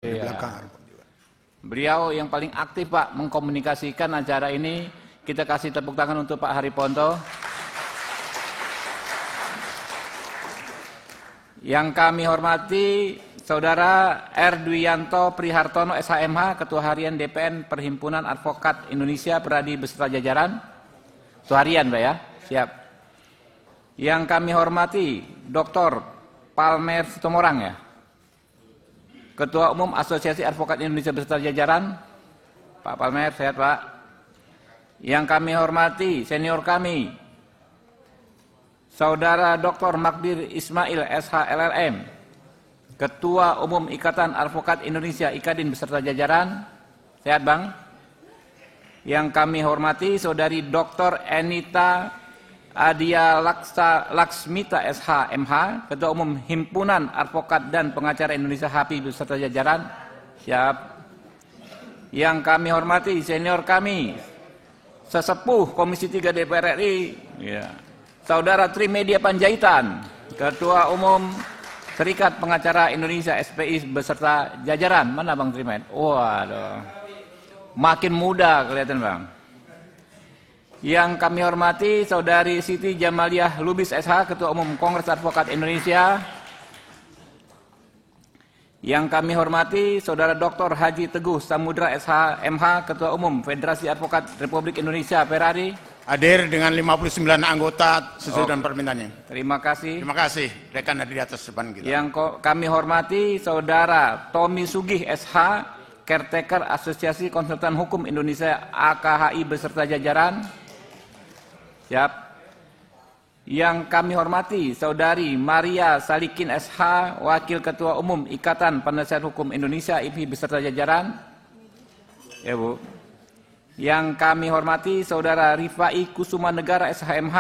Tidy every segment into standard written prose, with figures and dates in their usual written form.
di Iya. belakang. Beliau yang paling aktif Pak mengkomunikasikan acara ini. Kita kasih tepuk tangan untuk Pak Hariponto. Yang kami hormati Saudara R. Dwianto Prihartono SHMH, Ketua Harian DPN Perhimpunan Advokat Indonesia Pradi beserta jajaran. Ketua Harian Pak ya, siap. Yang kami hormati Dr. Palmer Sitomorang ya, Ketua Umum Asosiasi Advokat Indonesia beserta jajaran. Pak Palmer, sehat Pak. Yang kami hormati senior kami, Saudara Dr. Magdir Ismail SHLLM, Ketua Umum Ikatan Advokat Indonesia IKADIN beserta jajaran. Sehat Bang. Yang kami hormati Saudari Dr. Enita Adia Laksmita SHMH, Ketua Umum Himpunan Advokat dan Pengacara Indonesia HAPI beserta jajaran. Siap. Yang kami hormati senior kami, Sesepuh Komisi 3 DPR RI, ya, Saudara Trimedia Panjaitan, Ketua Umum Serikat Pengacara Indonesia SPI beserta jajaran. Mana Bang Trimed? Waduh, makin muda kelihatan Bang. Yang kami hormati Saudari Siti Jamaliah Lubis SH, Ketua Umum Kongres Advokat Indonesia. Yang kami hormati Saudara Dr. Haji Teguh Samudra SHMH, Ketua Umum Federasi Advokat Republik Indonesia Ferrari. Hadir dengan 59 anggota sesuai dengan permintaannya. Terima kasih. Terima kasih rekan hadir di atas depan kita. Yang kami hormati Saudara Tommy Sugih SH, Caretaker Asosiasi Konsultan Hukum Indonesia AKHI beserta jajaran. Siap. Yang kami hormati Saudari Maria Salikin SH, Wakil Ketua Umum Ikatan Penasihat Hukum Indonesia IPI beserta jajaran. Ya Bu. Yang kami hormati Saudara Rifai Kusuma Negara SHMH,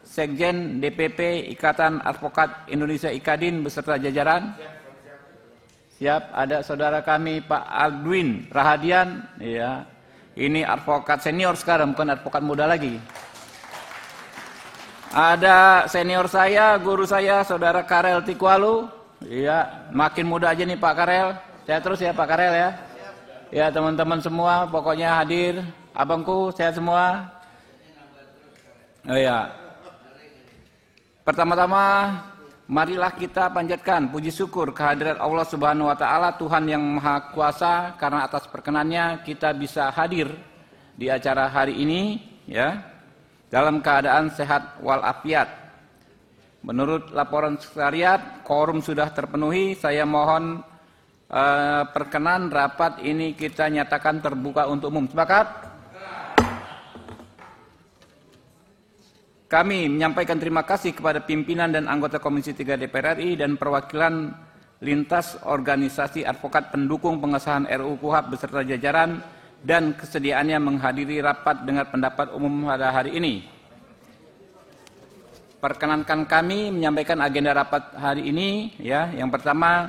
Sekjen DPP Ikatan Advokat Indonesia IKADIN beserta jajaran. Siap. Ada saudara kami Pak Aldwin Rahadian, ya. Ini advokat senior sekarang, bukan advokat muda lagi. Ada senior saya, guru saya, Saudara Karel Tikwalu. Iya, makin muda aja nih Pak Karel. Sehat terus ya Pak Karel ya. Ya teman-teman semua, pokoknya hadir. Abangku, sehat semua. Oh ya. Pertama-tama, marilah kita panjatkan puji syukur kehadirat Allah Subhanahu wa Ta'ala, Tuhan yang Maha Kuasa, karena atas perkenannya kita bisa hadir di acara hari ini, ya, dalam keadaan sehat walafiat. Menurut laporan sekretariat, quorum sudah terpenuhi. Saya mohon perkenan rapat ini kita nyatakan terbuka untuk umum. Sepakat? Kami menyampaikan terima kasih kepada pimpinan dan anggota Komisi 3 DPR RI dan perwakilan lintas organisasi advokat pendukung pengesahan RUU KUHP beserta jajaran dan kesediaannya menghadiri rapat dengar pendapat umum pada hari ini. Perkenankan kami menyampaikan agenda rapat hari ini, ya. Yang pertama,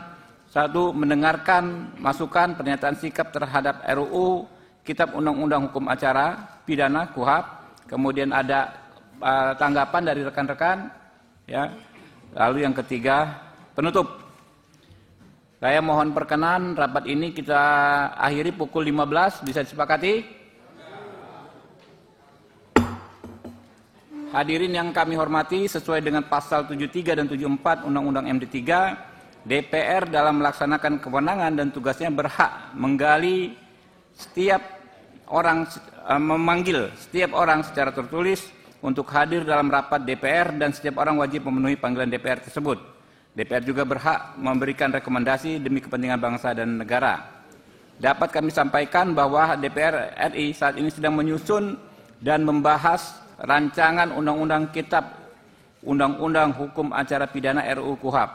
satu, mendengarkan masukan pernyataan sikap terhadap RUU Kitab Undang-Undang Hukum Acara Pidana KUHP. Kemudian ada tanggapan dari rekan-rekan, ya. Lalu yang ketiga, penutup. Saya mohon perkenan rapat ini kita akhiri pukul 15, bisa disepakati? Hadirin yang kami hormati, sesuai dengan pasal 73 dan 74 Undang-Undang MD 3, DPR dalam melaksanakan kewenangan dan tugasnya berhak memanggil setiap orang secara tertulis untuk hadir dalam rapat DPR dan setiap orang wajib memenuhi panggilan DPR tersebut. DPR juga berhak memberikan rekomendasi demi kepentingan bangsa dan negara. Dapat kami sampaikan bahwa DPR RI saat ini sedang menyusun dan membahas rancangan Undang-Undang Kitab Undang-Undang Hukum Acara Pidana RUU KUHP.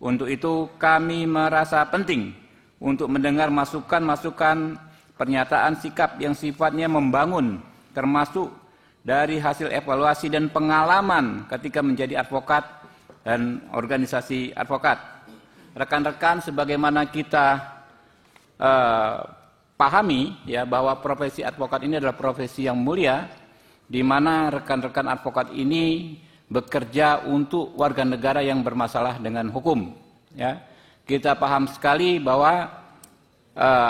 Untuk itu kami merasa penting untuk mendengar masukan-masukan pernyataan sikap yang sifatnya membangun, termasuk dari hasil evaluasi dan pengalaman ketika menjadi advokat dan organisasi advokat. Rekan-rekan, sebagaimana kita pahami, ya, bahwa profesi advokat ini adalah profesi yang mulia, di mana rekan-rekan advokat ini bekerja untuk warga negara yang bermasalah dengan hukum. Ya, kita paham sekali bahwa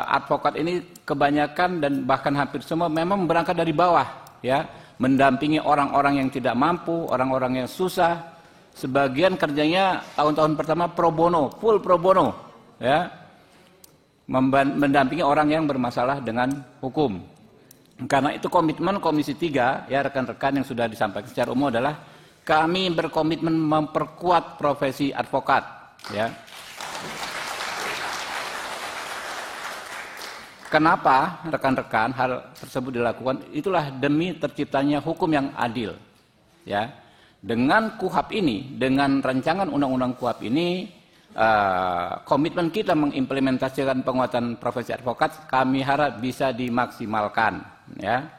advokat ini kebanyakan dan bahkan hampir semua memang berangkat dari bawah, ya, mendampingi orang-orang yang tidak mampu, orang-orang yang susah. Sebagian kerjanya tahun-tahun pertama pro bono, full pro bono, ya, mendampingi orang yang bermasalah dengan hukum. Karena itu komitmen Komisi 3, ya rekan-rekan yang sudah disampaikan secara umum adalah kami berkomitmen memperkuat profesi advokat, ya. Kenapa rekan-rekan hal tersebut dilakukan? Itulah demi terciptanya hukum yang adil. Ya, dengan KUHAP ini, dengan rancangan undang-undang KUHAP ini, komitmen kita mengimplementasikan penguatan profesi advokat, kami harap bisa dimaksimalkan. Ya,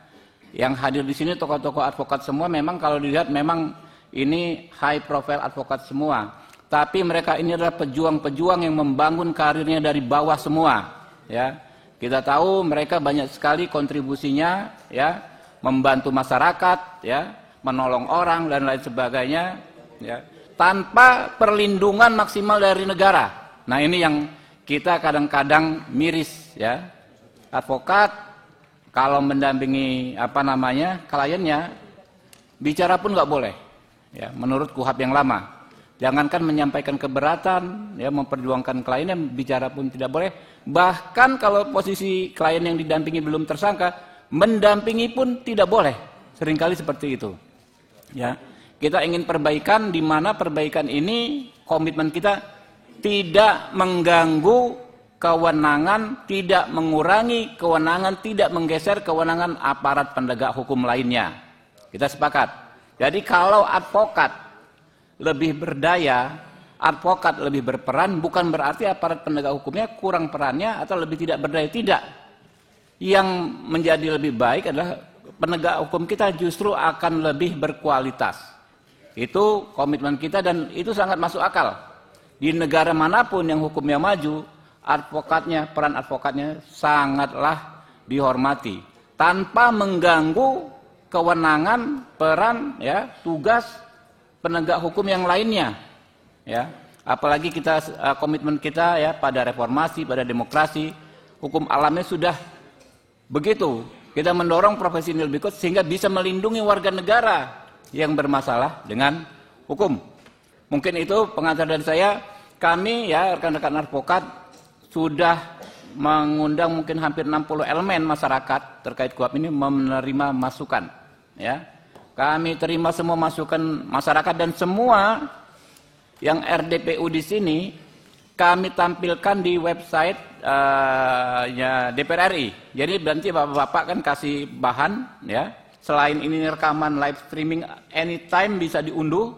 yang hadir di sini tokoh-tokoh advokat semua, memang kalau dilihat memang ini high profile advokat semua. Tapi mereka ini adalah pejuang-pejuang yang membangun karirnya dari bawah semua. Ya. Kita tahu mereka banyak sekali kontribusinya, ya, membantu masyarakat, ya, menolong orang dan lain sebagainya, ya, tanpa perlindungan maksimal dari negara. Nah ini yang kita kadang-kadang miris, ya. Advokat kalau mendampingi kliennya, bicara pun nggak boleh, ya, menurut KUHAP yang lama. Jangankan menyampaikan keberatan, ya, memperjuangkan kliennya, bicara pun tidak boleh. Bahkan kalau posisi klien yang didampingi belum tersangka, mendampingi pun tidak boleh. Seringkali seperti itu. Ya, kita ingin perbaikan, di mana perbaikan ini komitmen kita tidak mengganggu kewenangan, tidak mengurangi kewenangan, tidak menggeser kewenangan aparat penegak hukum lainnya. Kita sepakat. Jadi kalau advokat lebih berdaya, advokat lebih berperan, bukan berarti aparat penegak hukumnya kurang perannya atau lebih tidak berdaya, tidak. Yang menjadi lebih baik adalah penegak hukum kita justru akan lebih berkualitas. Itu komitmen kita dan itu sangat masuk akal. Di negara manapun yang hukumnya maju, advokatnya, peran advokatnya sangatlah dihormati tanpa mengganggu kewenangan, peran, ya, tugas penegak hukum yang lainnya, ya. Apalagi kita komitmen kita, ya, pada reformasi, pada demokrasi, hukum alamnya sudah begitu. Kita mendorong profesi ini lebih kuat sehingga bisa melindungi warga negara yang bermasalah dengan hukum. Mungkin itu pengantar dari saya. Kami, ya, rekan-rekan advokat sudah mengundang mungkin hampir 60 elemen masyarakat terkait KUHAP ini menerima masukan, ya. Kami terima semua masukan masyarakat dan semua yang RDPU di sini kami tampilkan di website DPR RI. Jadi nanti bapak-bapak kan kasih bahan, ya. Selain ini rekaman live streaming anytime bisa diunduh,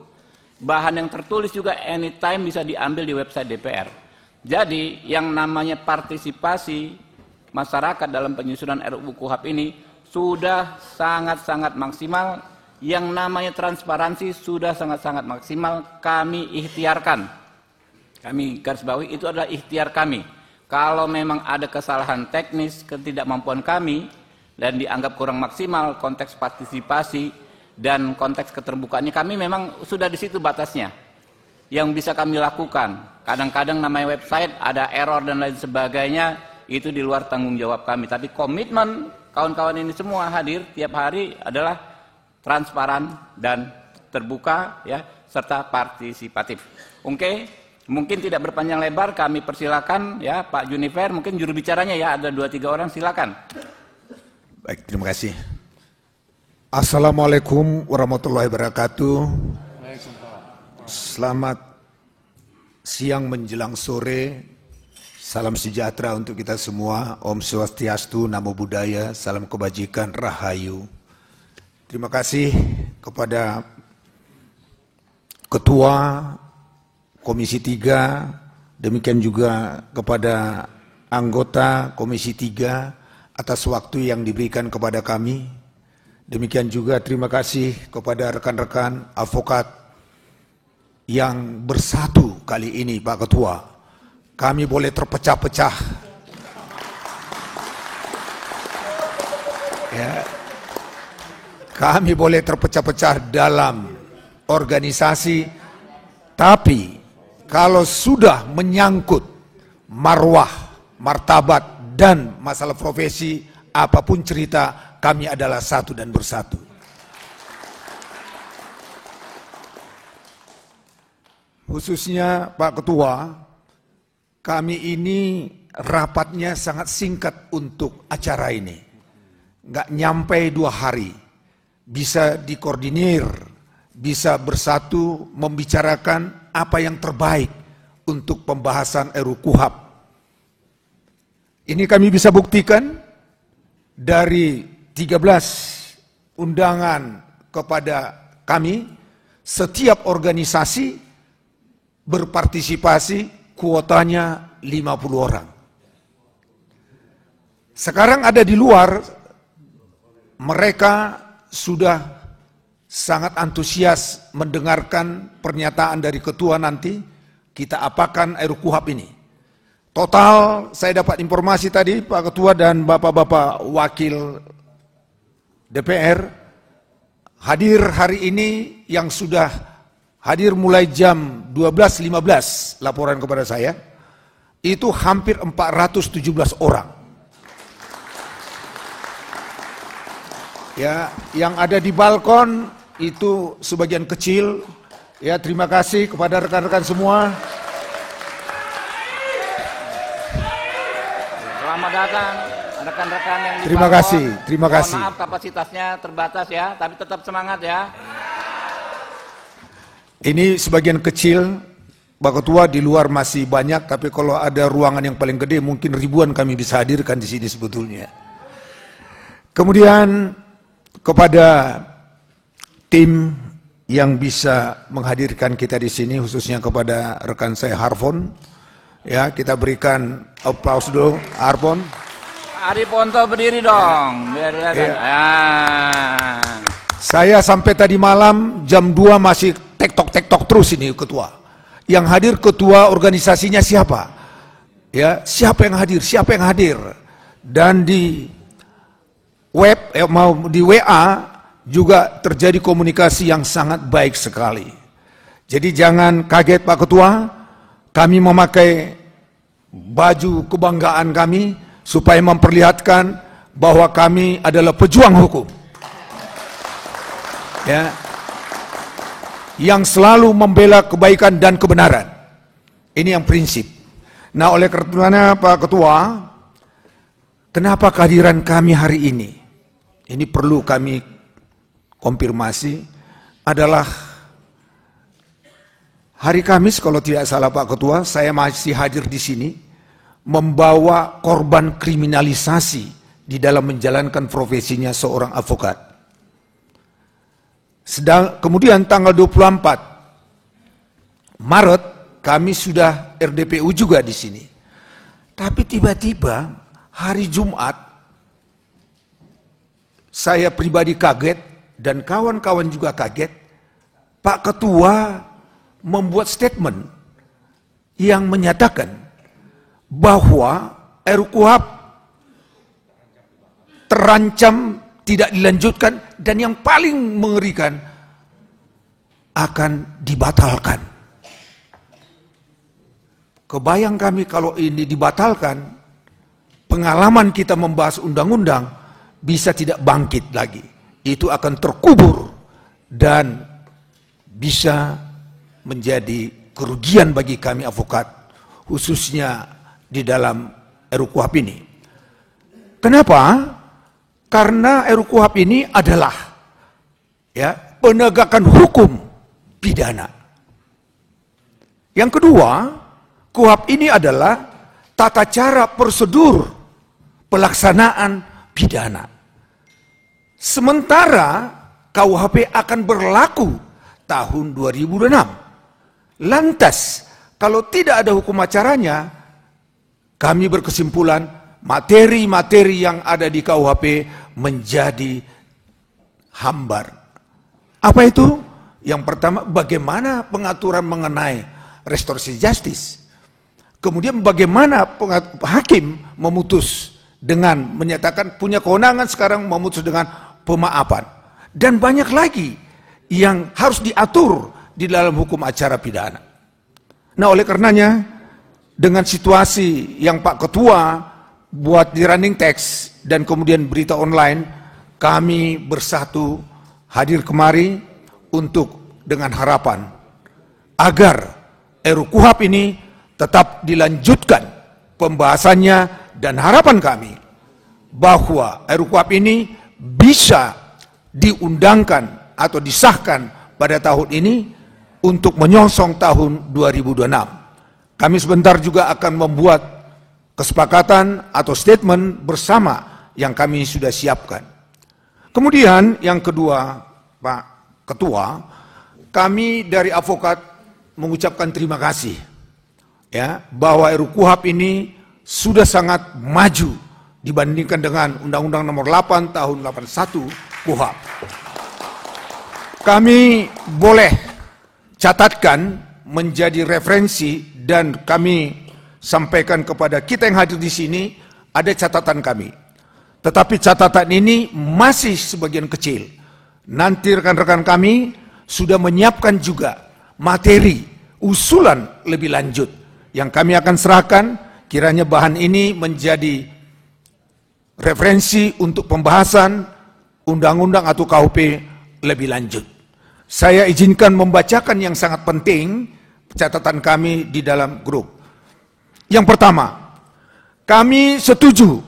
bahan yang tertulis juga anytime bisa diambil di website DPR. Jadi yang namanya partisipasi masyarakat dalam penyusunan RUU KUHAP ini sudah sangat-sangat maksimal. Yang namanya transparansi sudah sangat-sangat maksimal, kami ikhtiarkan. Kami garis bawahi itu adalah ikhtiar kami. Kalau memang ada kesalahan teknis, ketidakmampuan kami, dan dianggap kurang maksimal konteks partisipasi dan konteks keterbukaannya, kami memang sudah di situ batasnya. Yang bisa kami lakukan, kadang-kadang namanya website, ada error dan lain sebagainya, itu di luar tanggung jawab kami. Tapi komitmen kawan-kawan ini semua hadir tiap hari adalah transparan dan terbuka, ya, serta partisipatif. Oke, mungkin tidak berpanjang lebar, kami persilakan, ya, Pak Junifer, mungkin juru bicaranya, ya, ada 2-3 orang, silakan. Baik, terima kasih. Assalamualaikum warahmatullahi wabarakatuh. Selamat siang menjelang sore. Salam sejahtera untuk kita semua. Om Swastiastu, Namo Buddhaya, salam kebajikan, rahayu. Terima kasih kepada Ketua Komisi 3, demikian juga kepada anggota Komisi 3 atas waktu yang diberikan kepada kami. Demikian juga terima kasih kepada rekan-rekan advokat yang bersatu kali ini, Pak Ketua. Kami boleh terpecah-pecah. Ya. Kami boleh terpecah-pecah dalam organisasi, tapi kalau sudah menyangkut marwah, martabat, dan masalah profesi, apapun cerita, kami adalah satu dan bersatu. Khususnya Pak Ketua, kami ini rapatnya sangat singkat untuk acara ini. Nggak nyampe 2 hari, bisa dikoordinir, bisa bersatu membicarakan apa yang terbaik untuk pembahasan RUU KUHP. Ini kami bisa buktikan dari 13 undangan kepada kami, setiap organisasi berpartisipasi kuotanya 50 orang. Sekarang ada di luar, mereka sudah sangat antusias mendengarkan pernyataan dari ketua nanti, kita apakan RUU KUHP ini. Total saya dapat informasi tadi Pak Ketua dan Bapak-Bapak Wakil DPR hadir hari ini, yang sudah hadir mulai jam 12.15 laporan kepada saya, itu hampir 417 orang. Ya, yang ada di balkon itu sebagian kecil. Ya, terima kasih kepada rekan-rekan semua. Selamat datang rekan-rekan yang di Terima balkon. kasih, terima kasih. Mohon maaf kapasitasnya terbatas ya, tapi tetap semangat ya. Ini sebagian kecil, Pak Ketua, di luar masih banyak, tapi kalau ada ruangan yang paling gede mungkin ribuan kami bisa hadirkan di sini sebetulnya. Kemudian kepada tim yang bisa menghadirkan kita di sini, khususnya kepada rekan saya Harfon, ya, kita berikan aplaus dulu Harfon. Ari Ponto berdiri dong, biar kelihatan. Iya. Ya. Saya sampai tadi malam jam 2 masih tektok-tektok terus ini ketua. Yang hadir ketua organisasinya siapa? Ya, siapa yang hadir? Siapa yang hadir? Dan di web, mau di WA juga terjadi komunikasi yang sangat baik sekali. Jadi jangan kaget Pak Ketua, kami memakai baju kebanggaan kami supaya memperlihatkan bahwa kami adalah pejuang hukum. Ya, yang selalu membela kebaikan dan kebenaran. Ini yang prinsip. Nah, oleh karena Pak Ketua, kenapa kehadiran kami hari ini? Ini perlu kami konfirmasi, adalah hari Kamis kalau tidak salah Pak Ketua, saya masih hadir di sini membawa korban kriminalisasi di dalam menjalankan profesinya seorang advokat. Kemudian tanggal 24 Maret kami sudah RDPU juga di sini. Tapi tiba-tiba hari Jumat saya pribadi kaget dan kawan-kawan juga kaget. Pak Ketua membuat statement yang menyatakan bahwa RUU KUHP terancam tidak dilanjutkan, dan yang paling mengerikan akan dibatalkan. Kebayang kami kalau ini dibatalkan, pengalaman kita membahas undang-undang bisa tidak bangkit lagi. Itu akan terkubur dan bisa menjadi kerugian bagi kami advokat, khususnya di dalam RUU KUHP ini. Kenapa? Karena RUU KUHP ini adalah ya, penegakan hukum pidana. Yang kedua, KUHP ini adalah tata cara prosedur pelaksanaan pidana. Sementara KUHP akan berlaku tahun 2006. Lantas, kalau tidak ada hukum acaranya, kami berkesimpulan materi-materi yang ada di KUHP menjadi hambar. Apa itu? Yang pertama, bagaimana pengaturan mengenai restoratif justice. Kemudian bagaimana hakim memutus dengan menyatakan punya kewenangan sekarang memutus dengan pemaafan. Dan banyak lagi yang harus diatur di dalam hukum acara pidana. Nah, oleh karenanya dengan situasi yang Pak Ketua buat di running text dan kemudian berita online, kami bersatu hadir kemari untuk dengan harapan agar RUU KUHP ini tetap dilanjutkan pembahasannya, dan harapan kami bahwa RUU KUHP ini bisa diundangkan atau disahkan pada tahun ini untuk menyongsong tahun 2026. Kami sebentar juga akan membuat kesepakatan atau statement bersama yang kami sudah siapkan. Kemudian yang kedua, Pak Ketua, kami dari advokat mengucapkan terima kasih ya bahwa RUU KUHP ini sudah sangat maju dibandingkan dengan Undang-Undang Nomor 8 Tahun 81 KUHP. Kami boleh catatkan menjadi referensi dan kami sampaikan kepada kita yang hadir di sini, ada catatan kami. Tetapi catatan ini masih sebagian kecil. Nanti rekan-rekan kami sudah menyiapkan juga materi, usulan lebih lanjut yang kami akan serahkan, kiranya bahan ini menjadi referensi untuk pembahasan undang-undang atau KUHP lebih lanjut. Saya izinkan membacakan yang sangat penting catatan kami di dalam grup. Yang pertama, kami setuju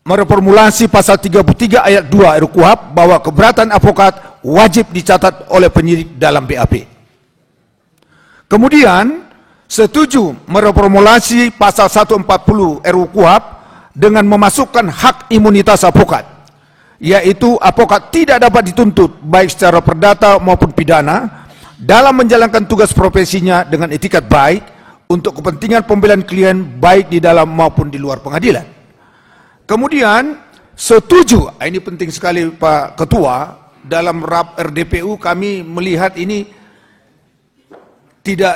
mereformulasi pasal 33 ayat 2 RUU KUHP bahwa keberatan advokat wajib dicatat oleh penyidik dalam BAP. Kemudian, setuju mereformulasi pasal 140 RUU KUHP dengan memasukkan hak imunitas advokat, yaitu advokat tidak dapat dituntut baik secara perdata maupun pidana dalam menjalankan tugas profesinya dengan etikat baik untuk kepentingan pembelaan klien baik di dalam maupun di luar pengadilan. Kemudian setuju, ini penting sekali Pak Ketua, dalam RAP RDPU kami melihat ini tidak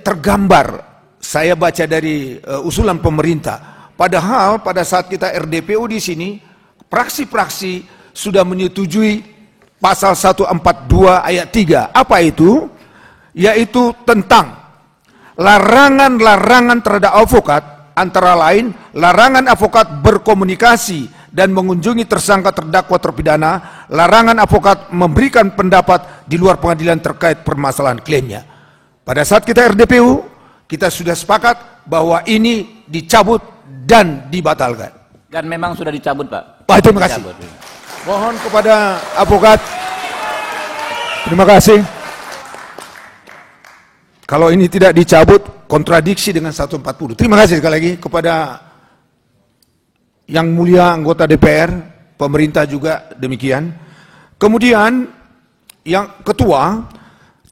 tergambar. Saya baca dari usulan pemerintah. Padahal pada saat kita RDPU di sini, praksi-praksi sudah menyetujui pasal 142 ayat 3. Apa itu? Yaitu tentang larangan-larangan terhadap advokat, antara lain larangan advokat berkomunikasi dan mengunjungi tersangka, terdakwa, terpidana, larangan advokat memberikan pendapat di luar pengadilan terkait permasalahan kliennya. Pada saat kita RDPU, kita sudah sepakat bahwa ini dicabut dan dibatalkan. Dan memang sudah dicabut, Pak. Pak, terima kasih. Mohon kepada advokat. Terima kasih. Kalau ini tidak dicabut, kontradiksi dengan 140. Terima kasih sekali lagi kepada yang mulia anggota DPR, pemerintah juga demikian. Kemudian yang ketua,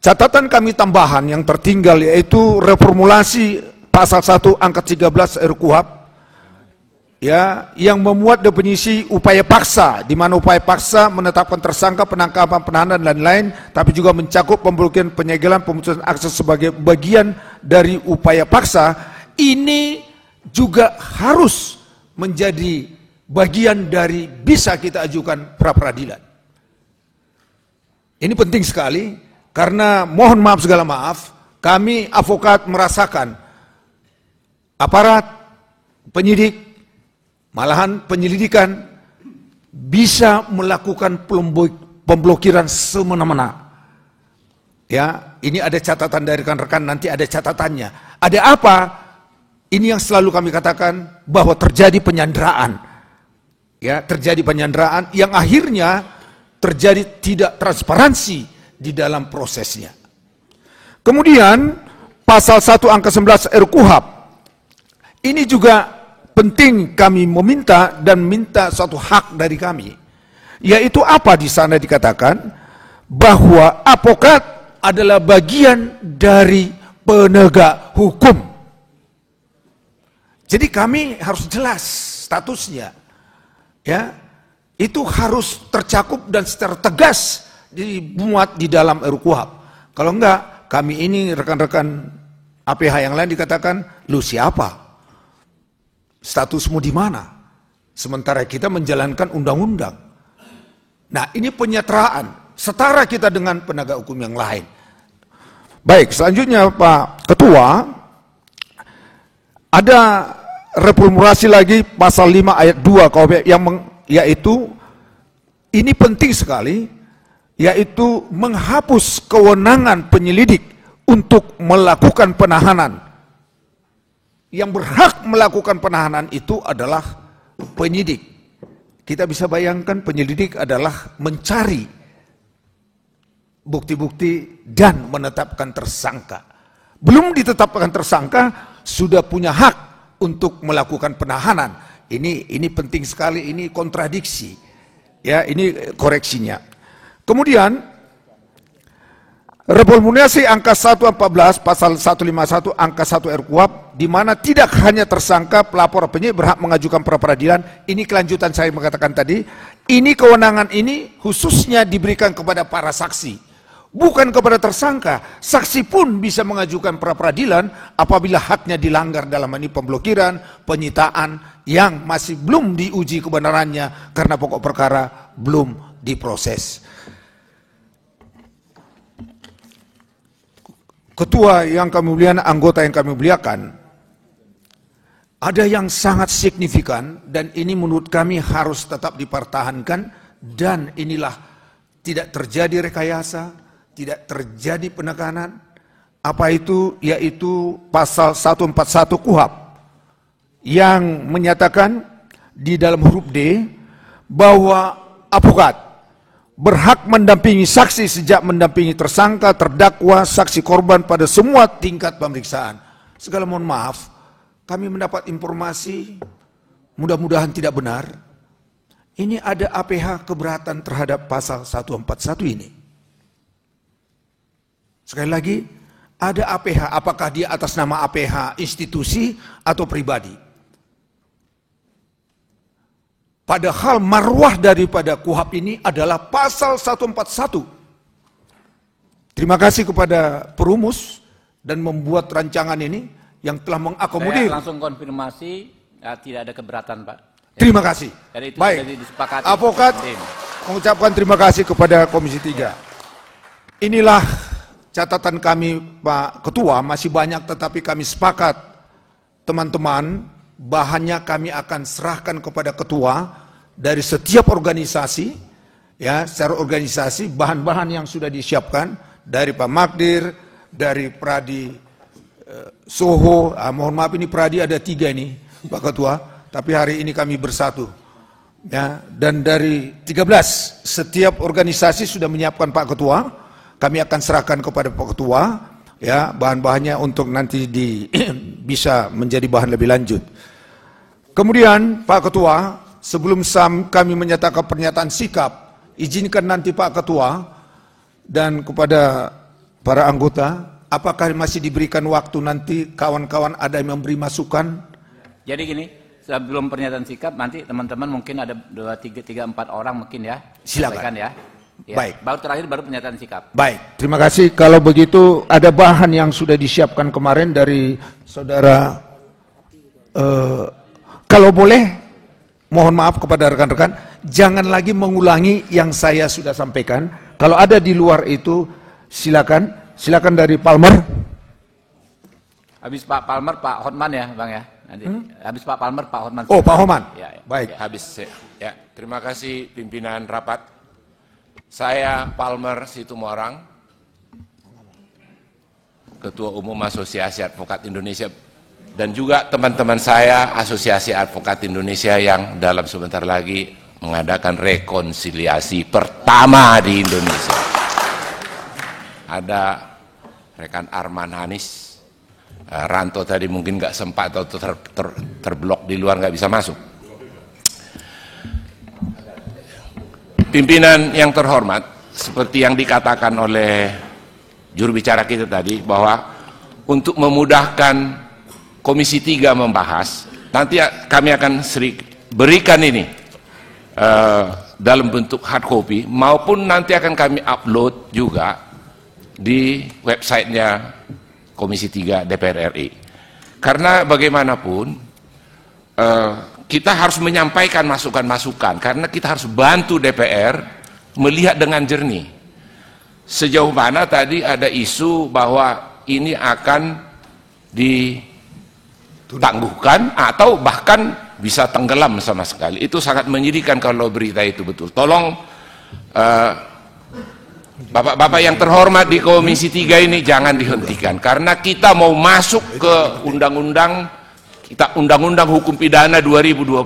catatan kami tambahan yang tertinggal yaitu reformulasi pasal 1 angka 13 RUU KUHP ya, yang memuat definisi upaya paksa, di mana upaya paksa menetapkan tersangka, penangkapan, penahanan dan lain-lain, tapi juga mencakup pemblokiran, penyegelan, pemutusan akses sebagai bagian dari upaya paksa. Ini juga harus menjadi bagian dari bisa kita ajukan pra peradilan. Ini penting sekali karena mohon maaf segala maaf, kami advokat merasakan aparat, penyidik, malahan penyelidikan bisa melakukan pemblokiran semena-mena. Ya, ini ada catatan dari rekan-rekan, nanti ada catatannya. Ada apa? Ini yang selalu kami katakan bahwa terjadi penyanderaan. Ya, terjadi penyanderaan yang akhirnya terjadi tidak transparansi di dalam prosesnya. Kemudian pasal 1 angka 11 RUU KUHP ini juga penting kami meminta dan minta suatu hak dari kami, yaitu apa di sana dikatakan bahwa advokat adalah bagian dari penegak hukum. Jadi kami harus jelas statusnya, ya, itu harus tercakup dan secara tegas dimuat di dalam RUU KUHP. Kalau enggak, kami ini rekan-rekan APH yang lain dikatakan, lu siapa? Statusmu di mana? Sementara kita menjalankan undang-undang. Nah, ini penyetaraan, setara kita dengan penegak hukum yang lain. Baik, selanjutnya Pak Ketua, ada reformulasi lagi pasal 5 ayat 2 KUHP yaitu ini penting sekali, yaitu menghapus kewenangan penyelidik untuk melakukan penahanan. Yang berhak melakukan penahanan itu adalah penyidik. Kita bisa bayangkan penyelidik adalah mencari bukti-bukti dan menetapkan tersangka. Belum ditetapkan tersangka, sudah punya hak untuk melakukan penahanan. Ini penting sekali, ini kontradiksi. Ya, ini koreksinya. Kemudian reformulasi angka 114 pasal 151 angka 1 RKUHP di mana tidak hanya tersangka, pelapor, penyidik berhak mengajukan pra peradilan. Ini kelanjutan saya mengatakan tadi. Ini kewenangan ini khususnya diberikan kepada para saksi, bukan kepada tersangka. Saksi pun bisa mengajukan pra peradilan apabila haknya dilanggar dalam ini pemblokiran, penyitaan yang masih belum diuji kebenarannya karena pokok perkara belum diproses. Ketua yang kami muliakan, anggota yang kami muliakan, ada yang sangat signifikan dan ini menurut kami harus tetap dipertahankan, dan inilah tidak terjadi rekayasa, tidak terjadi penekanan. Apa itu? Yaitu pasal 141 KUHP yang menyatakan di dalam huruf D bahwa advokat berhak mendampingi saksi sejak mendampingi tersangka, terdakwa, saksi korban pada semua tingkat pemeriksaan. Segala mohon maaf, kami mendapat informasi, mudah-mudahan tidak benar, ini ada APH keberatan terhadap pasal 141 ini. Sekali lagi, ada APH, apakah dia atas nama APH institusi atau pribadi? Padahal marwah daripada KUHP ini adalah pasal 141. Terima kasih kepada perumus dan membuat rancangan ini yang telah mengakomodir. Saya langsung konfirmasi, tidak ada keberatan, Pak. Terima kasih. Jadi itu baik, sudah disepakati. advokat mengucapkan terima kasih kepada Komisi 3. Inilah catatan kami, Pak Ketua, masih banyak tetapi kami sepakat, teman-teman, bahannya kami akan serahkan kepada ketua dari setiap organisasi, ya, secara organisasi bahan-bahan yang sudah disiapkan dari Pak Magdir, dari Pradi Soho, mohon maaf ini Pradi ada 3 ini Pak Ketua, tapi hari ini kami bersatu, ya, dan dari 13 setiap organisasi sudah menyiapkan Pak Ketua, kami akan serahkan kepada Pak Ketua, ya, bahan-bahannya untuk nanti bisa menjadi bahan lebih lanjut. Kemudian Pak Ketua, sebelum kami menyatakan pernyataan sikap, izinkan nanti Pak Ketua dan kepada para anggota, apakah masih diberikan waktu nanti kawan-kawan ada yang memberi masukan? Jadi gini, sebelum pernyataan sikap, nanti teman-teman mungkin ada 2, 3, 4 orang mungkin ya. Silakan. Ya. Baik. Baru terakhir baru pernyataan sikap. Baik, terima kasih. Kalau begitu ada bahan yang sudah disiapkan kemarin dari saudara. Kalau boleh, mohon maaf kepada rekan-rekan, jangan lagi mengulangi yang saya sudah sampaikan. Kalau ada di luar itu, silakan dari Palmer. Habis Pak Palmer, Pak Hotman ya, Bang ya. Nanti. Habis Pak Palmer, Pak Hotman. Oh, Pak Hotman. Ya. Baik. Habis ya. Terima kasih pimpinan rapat. Saya Palmer Situmorang, Ketua Umum Asosiasi Advokat Indonesia, dan juga teman-teman saya Asosiasi Advokat Indonesia yang dalam sebentar lagi mengadakan rekonsiliasi pertama di Indonesia. Ada rekan Arman Hanis, Ranto tadi mungkin nggak sempat atau terblok di luar, nggak bisa masuk. Pimpinan yang terhormat, seperti yang dikatakan oleh juru bicara kita tadi, bahwa untuk memudahkan Komisi 3 membahas, nanti kami akan berikan ini dalam bentuk hard copy, maupun nanti akan kami upload juga di websitenya Komisi 3 DPR RI. Karena bagaimanapun kita harus menyampaikan masukan-masukan, karena kita harus bantu DPR melihat dengan jernih sejauh mana tadi ada isu bahwa ini akan tangguhkan atau bahkan bisa tenggelam sama sekali. Itu sangat menyedihkan kalau berita itu betul. Tolong Bapak-bapak yang terhormat di Komisi 3 ini jangan dihentikan, karena kita mau masuk ke Undang-Undang Hukum Pidana 2026.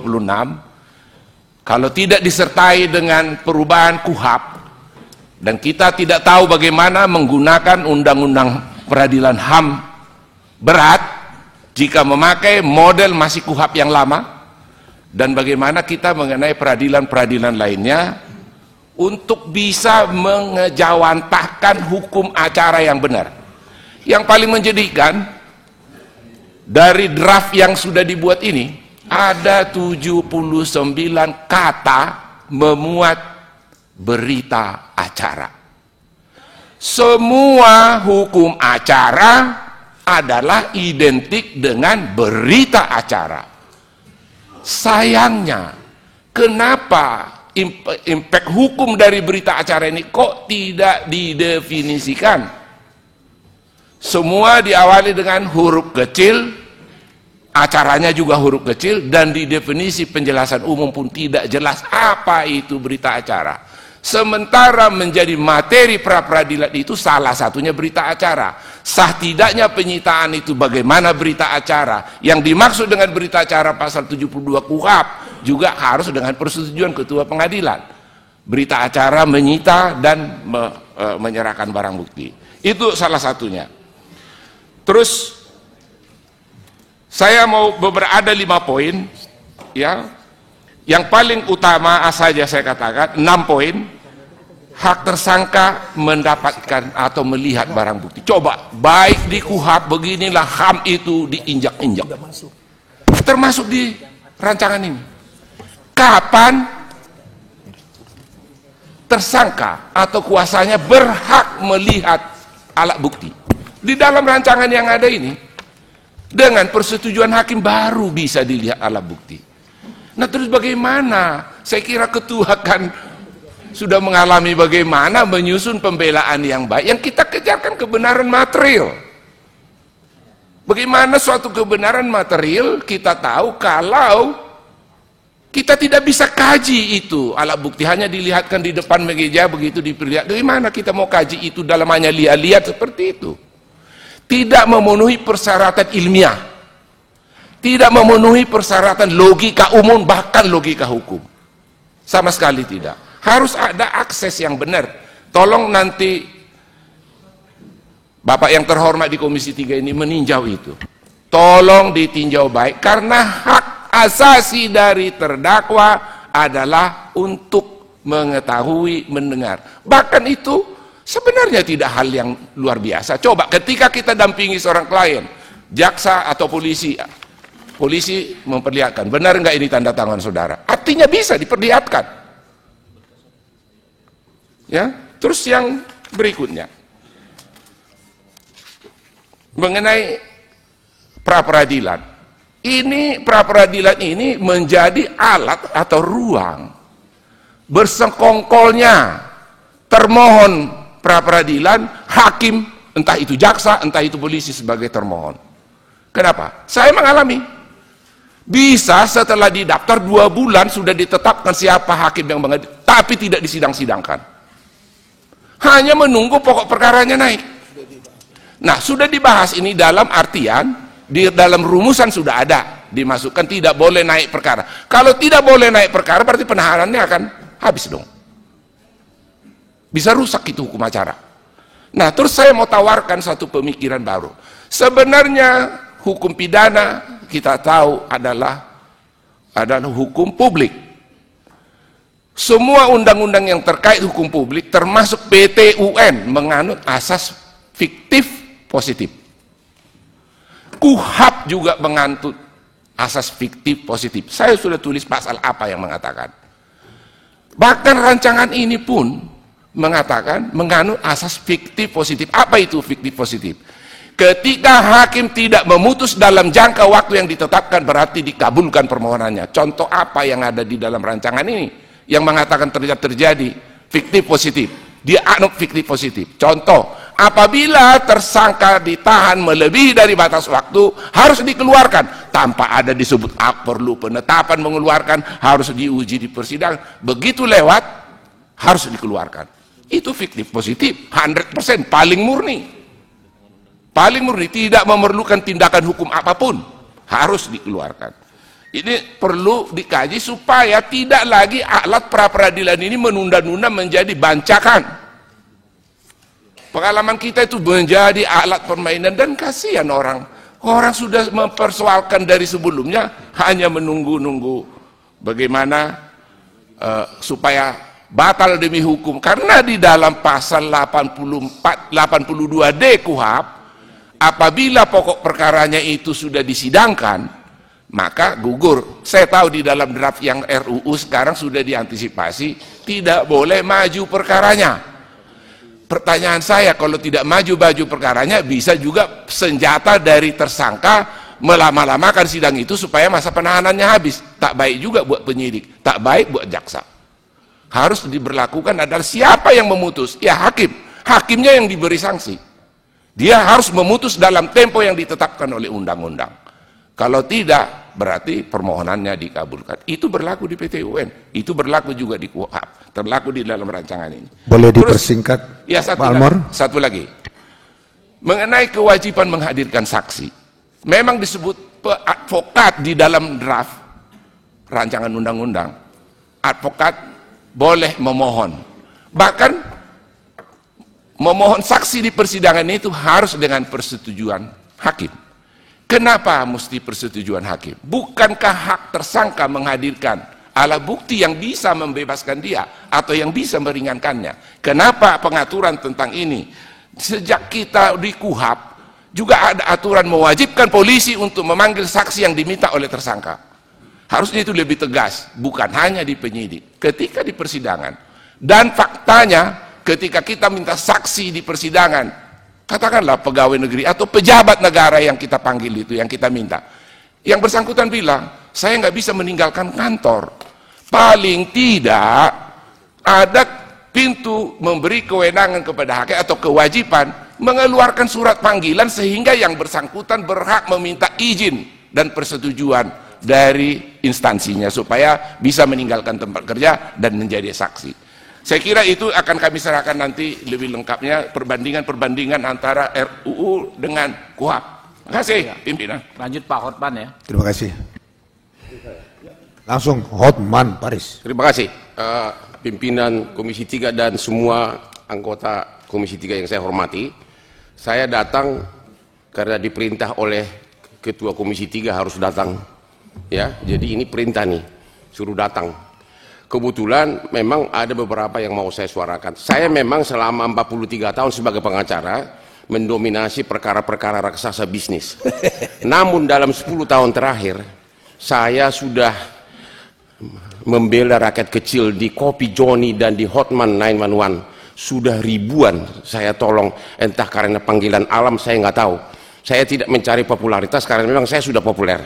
Kalau tidak disertai dengan perubahan KUHAP, dan kita tidak tahu bagaimana menggunakan Undang-Undang Peradilan HAM berat jika memakai model masih KUHAP yang lama, dan bagaimana kita mengenai peradilan-peradilan lainnya untuk bisa mengejawantahkan hukum acara yang benar. Yang paling menjadikan dari draft yang sudah dibuat ini, ada 79 kata memuat berita acara. Semua hukum acara adalah identik dengan berita acara. Sayangnya, kenapa impact hukum dari berita acara ini kok tidak didefinisikan? Semua diawali dengan huruf kecil, acaranya juga huruf kecil, dan di definisi penjelasan umum pun tidak jelas apa itu berita acara. Sementara menjadi materi pra-peradilan itu salah satunya berita acara. Sah tidaknya penyitaan itu bagaimana berita acara. Yang dimaksud dengan berita acara pasal 72 KUHAP juga harus dengan persetujuan ketua pengadilan. Berita acara menyita dan menyerahkan barang bukti. Itu salah satunya. Terus saya mau ada 5 poin, ya. Yang paling utama saja saya katakan 6 poin. Hak tersangka mendapatkan atau melihat barang bukti. Coba, baik di KUHAP beginilah HAM itu diinjak-injak. Termasuk di rancangan ini. Kapan tersangka atau kuasanya berhak melihat alat bukti? Di dalam rancangan yang ada ini, dengan persetujuan hakim baru bisa dilihat alat bukti. Nah, terus bagaimana? Saya kira ketua kan sudah mengalami bagaimana menyusun pembelaan yang baik. Yang kita kejarkan kebenaran material. Bagaimana suatu kebenaran material kita tahu kalau kita tidak bisa kaji itu alat bukti, hanya dilihatkan di depan meja begitu diperlihat. Bagaimana kita mau kaji itu dalam hanya lihat-lihat seperti itu? Tidak memenuhi persyaratan ilmiah, tidak memenuhi persyaratan logika umum, bahkan logika hukum, sama sekali tidak. Harus ada akses yang benar. Tolong nanti Bapak yang terhormat di Komisi 3 ini meninjau itu. Tolong ditinjau baik, karena hak asasi dari terdakwa adalah untuk mengetahui, mendengar. Bahkan itu sebenarnya tidak hal yang luar biasa. Coba ketika kita dampingi seorang klien, jaksa atau polisi memperlihatkan, benar nggak ini tanda tangan saudara? Artinya bisa diperlihatkan. Ya, terus yang berikutnya mengenai pra-peradilan. Ini pra-peradilan ini menjadi alat atau ruang bersekongkolnya termohon pra-peradilan, hakim, entah itu jaksa, entah itu polisi sebagai termohon. Kenapa? Saya mengalami. Bisa setelah didaftar 2 bulan sudah ditetapkan siapa hakim yang mengadili, tapi tidak disidang-sidangkan. Hanya menunggu pokok perkaranya naik. Nah, sudah dibahas ini dalam artian, di dalam rumusan sudah ada, dimasukkan tidak boleh naik perkara. Kalau tidak boleh naik perkara, berarti penahanannya akan habis dong. Bisa rusak itu hukum acara. Nah, terus saya mau tawarkan satu pemikiran baru. Sebenarnya hukum pidana kita tahu adalah hukum publik. Semua undang-undang yang terkait hukum publik, termasuk PT-UN, menganut asas fiktif positif. KUHAP juga menganut asas fiktif positif. Saya sudah tulis pasal apa yang mengatakan. Bahkan rancangan ini pun mengatakan menganut asas fiktif positif. Apa itu fiktif positif? Ketika hakim tidak memutus dalam jangka waktu yang ditetapkan, berarti dikabulkan permohonannya. Contoh apa yang ada di dalam rancangan ini yang mengatakan terjadi fiktif positif? Dia anut fiktif positif. Contoh, apabila tersangka ditahan melebihi dari batas waktu harus dikeluarkan tanpa ada disebut perlu penetapan mengeluarkan, harus diuji di persidangan, begitu lewat harus dikeluarkan. Itu fiktif positif 100%, paling murni, tidak memerlukan tindakan hukum apapun, harus dikeluarkan. Ini perlu dikaji supaya tidak lagi alat pra peradilan ini menunda-nunda menjadi bancakan. Pengalaman kita itu menjadi alat permainan, dan kasihan orang sudah mempersoalkan dari sebelumnya, hanya menunggu-nunggu bagaimana supaya batal demi hukum. Karena di dalam pasal 82D KUHP, apabila pokok perkaranya itu sudah disidangkan, maka gugur. Saya tahu di dalam draft yang RUU sekarang sudah diantisipasi, tidak boleh maju perkaranya. Pertanyaan saya, kalau tidak maju perkaranya, bisa juga senjata dari tersangka melama-lamakan sidang itu supaya masa penahanannya habis. Tak baik juga buat penyidik, tak baik buat jaksa. Harus diberlakukan adalah siapa yang memutus? Ya hakim. Hakimnya yang diberi sanksi. Dia harus memutus dalam tempo yang ditetapkan oleh undang-undang. Kalau tidak, berarti permohonannya dikabulkan. Itu berlaku di PT UN, itu berlaku juga di KUHP, terlaku di dalam rancangan ini. Boleh dipersingkat, ya, Pak Almor? Satu lagi, mengenai kewajiban menghadirkan saksi, memang disebut advokat di dalam draft rancangan undang-undang. Advokat boleh memohon, bahkan memohon saksi di persidangan itu harus dengan persetujuan hakim. Kenapa mesti persetujuan hakim? Bukankah hak tersangka menghadirkan alat bukti yang bisa membebaskan dia atau yang bisa meringankannya? Kenapa pengaturan tentang ini? Sejak kita di KUHP juga ada aturan mewajibkan polisi untuk memanggil saksi yang diminta oleh tersangka. Harusnya itu lebih tegas, bukan hanya di penyidik. Ketika di persidangan, dan faktanya ketika kita minta saksi di persidangan, katakanlah pegawai negeri atau pejabat negara yang kita panggil itu, yang kita minta, yang bersangkutan bilang, saya nggak bisa meninggalkan kantor. Paling tidak ada pintu memberi kewenangan kepada hakim atau kewajiban mengeluarkan surat panggilan sehingga yang bersangkutan berhak meminta izin dan persetujuan dari instansinya supaya bisa meninggalkan tempat kerja dan menjadi saksi. Saya kira itu akan kami serahkan nanti lebih lengkapnya perbandingan antara RUU dengan KUHP. Terima kasih, pimpinan. Lanjut Pak Hotman ya. Terima kasih. Langsung Hotman Paris. Terima kasih pimpinan Komisi 3 dan semua anggota Komisi 3 yang saya hormati. Saya datang karena diperintah oleh Ketua Komisi 3 harus datang. Ya, jadi ini perintah nih, suruh datang. Kebetulan memang ada beberapa yang mau saya suarakan. Saya memang selama 43 tahun sebagai pengacara mendominasi perkara-perkara raksasa bisnis. Namun dalam 10 tahun terakhir saya sudah membela rakyat kecil di Kopi Joni dan di Hotman 911. Sudah ribuan saya tolong, entah karena panggilan alam saya nggak tahu. Saya tidak mencari popularitas karena memang saya sudah populer.